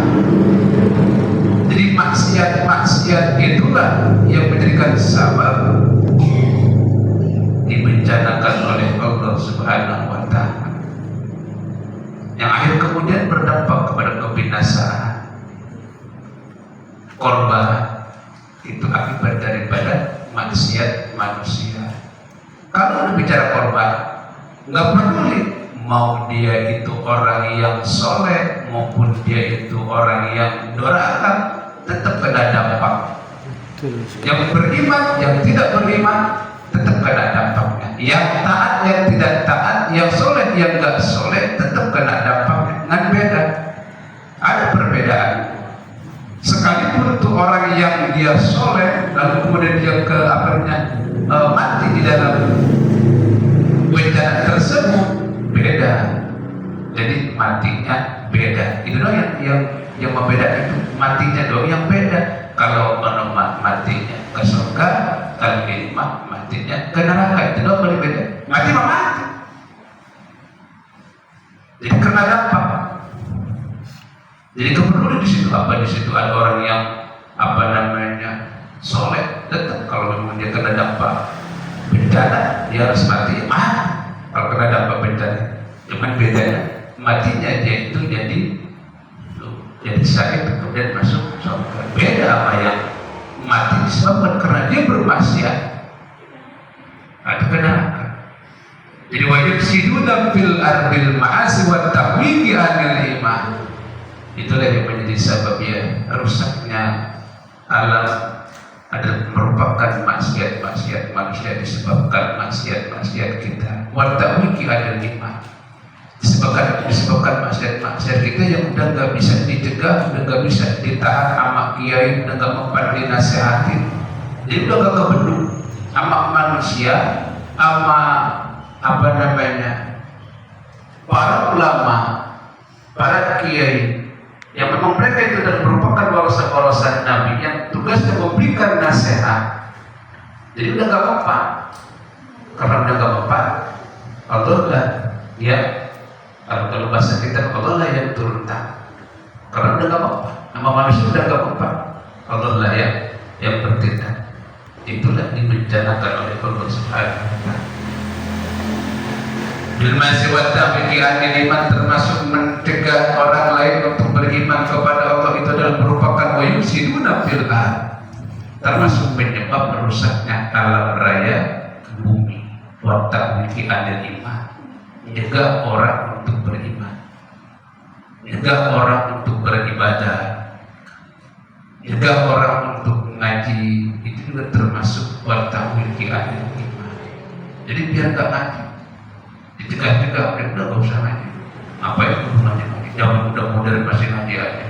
[SPEAKER 3] Jadi maksiat itulah yang menjadikan sebab dibencanakan oleh Allah Subhanahu wa Ta'ala, yang akhir kemudian berdampak kepada kebinasaan. Korban itu akibat daripada maksiat manusia. Kalau bicara korban, nggak peduli mau dia itu orang yang soleh maupun dia itu orang yang durhaka, tetap kena dampak. Yang beriman, yang tidak beriman, tetap kena dampaknya. Yang taat, yang tidak taat, yang soleh, yang nggak soleh, tetap kena dampaknya. Dengan beda, ada perbedaan. Sekalipun itu orang yang dia soleh, lalu kemudian dia mati di dalam bencana tersebut, beda. Jadi matinya beda. Itu doang yang membedakan, itu matinya doang yang beda. Kalau matinya ke surga, kalau matinya ke neraka, itu doang paling beda. Mati mah mati. Jadi kena dampak. Jadi keperluan di situ apa? Di situ ada orang yang soleh, tetap kalau memang dia kena dampak bencana dia harus mati. Kalau kena dampak bencana, cuman bedanya matinya dia itu jadi sakit kemudian masuk surga. Beda apa yang mati disebabkan karena dia bermaksiat atau ke neraka. Jadi wajib siduna fil ardil ma'asi wa ta'wiki anil iman. Itulah yang menjadi sebabnya rusaknya alam adalah merupakan maksiat manusia disebabkan maksiat kita. Wa ta'wiki anil iman. Disebabkan maksiat kita yang udah nggak bisa dicegah, udah nggak bisa ditahan sama kiai, udah nggak mempan dinasehatin. Jadi udah nggak kebendung sama manusia, sama para ulama, para kiai yang memang mereka itu adalah merupakan warasan Nabi yang tugasnya memberikan nasihat. Jadi udah nggak mempan, karena udah nggak mempan, Allah lah ya. Kalau bahasa kita, Allah lah yang turun tangan. Karena udah gak apa-apa, nama manusia udah gak apa-apa, Allah lah yang bertindak. Itulah dibencanakan oleh Allah Subhanahu wa ta'ala. Bil masih wa ta'wiki anil iman, termasuk mencegah orang lain untuk beriman kepada Allah, itu adalah merupakan wa yusiduna fil ard, termasuk penyebab merusaknya alam raya bumi. Wa ta'wiki anil iman, mencegah orang untuk beriman, mencegah orang untuk beribadah, mencegah orang untuk mengaji. Itu juga termasuk watawilki anil iman. Jadi biar gak ngaji, dicegah juga, udah gak usah ngaji. Apa itu ngaji? Jangan udah modern masih ngaji aja.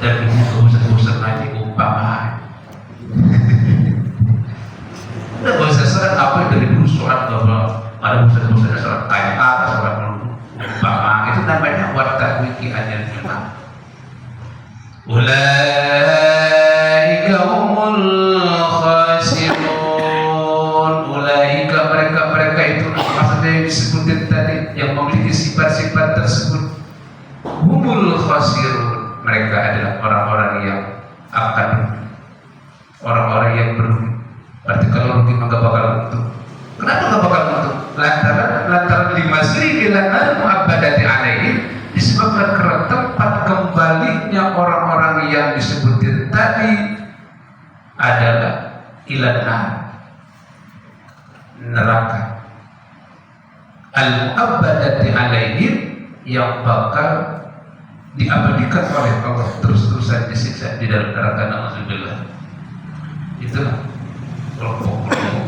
[SPEAKER 3] Dan ini gak usah ngaji umpama. Udah gak usah sholat, apa dari dulu sholat gak ada usaha-usaha sholat kayak sholat umpama. Itu namanya watawilki anil iman. Ulaika humul khasirun. Ulaika mereka itu maksudnya yang disebutin tadi, yang memiliki sifat-sifat tersebut. Humul khasirun, mereka adalah orang-orang yang akan rugi, orang-orang yang berugi. Berarti kalau rugi maka bakal untung. Kenapa gak bakal untung? Lantaran lima sri dilantar mu'abbadati alaihi, disebabkan karena tempat kembalinya orang-orang yang disebutin tadi adalah ilanar, neraka. Al-mu'abbadati alaihim, yang bakal diabadikan oleh Allah, terus-terusan disiksa di dalam neraka. Na'udzubillah. Itulah kelompok-kelompok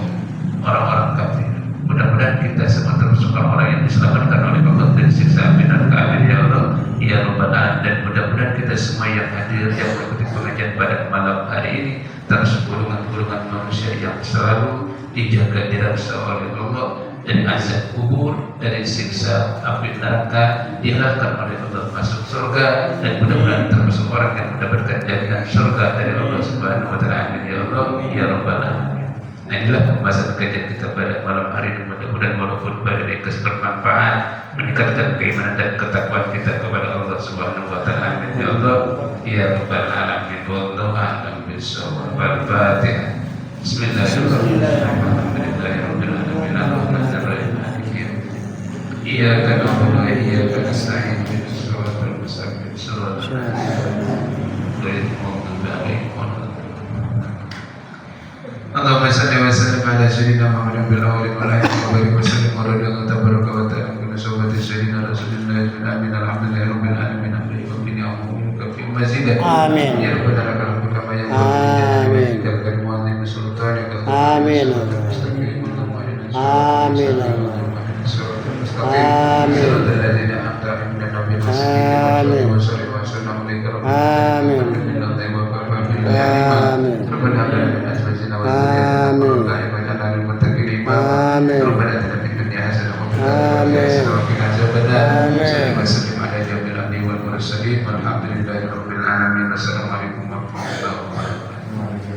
[SPEAKER 3] orang-orang kafir. Mudah-mudahan kita semua termasuk orang-orang yang diselamatkan oleh Allah dari siksa api neraka. Amin ya Allah ya Rabbal Alamin. Dan mudah-mudahan kita semua yang hadir, yang mengikuti pengajian pada malam hari ini, termasuk golongan-golongan manusia yang selalu dijaga dirasa oleh Allah dari azab kubur, dari siksa api neraka, diharapkan oleh Allah masuk surga. Dan mudah-mudahan termasuk orang yang mendapatkan jaminan surga dari Allah Subhanahu wa ta'ala. Amin ya Allah ya Rabbal Alamin. Nah, inilah pembahasan kajian kita pada malam hari ini. Mudah-mudahan walaupun bermanfaat, bermanfaat, meningkatkan keimanan dan ketakwaan kita kepada Allah Subhanahu wa ta'ala. Amin ya Allah ya Rabbal Alamin. Wallahu a'lam bishawab. Al-Fatihah. Bismillahirrahmanirrahim. Alhamdulillahirabbil alamin. Arrahmanirrahim. Maliki yaumiddin. Iyyaka na'budu wa iyyaka nasta'in. Ihdinas siratal mustaqim. Shiratal ladzina an'amta 'alaihim. Allahumma salli wa sallim ala sayyidina Muhammadin bil awwalin wal akhirin wa barik wa sallim wa radiyallahu tabaraka wa ta'ala min sahabati sayyidina Rasulillah amin. Alhamdulillahi rabbil alamin. Amin ya Allah fi mazidah. Amin ya rabbal alamin. Kama ya amin. Kal mu'allim sultan ya amin. Amin. Alhamdulillah.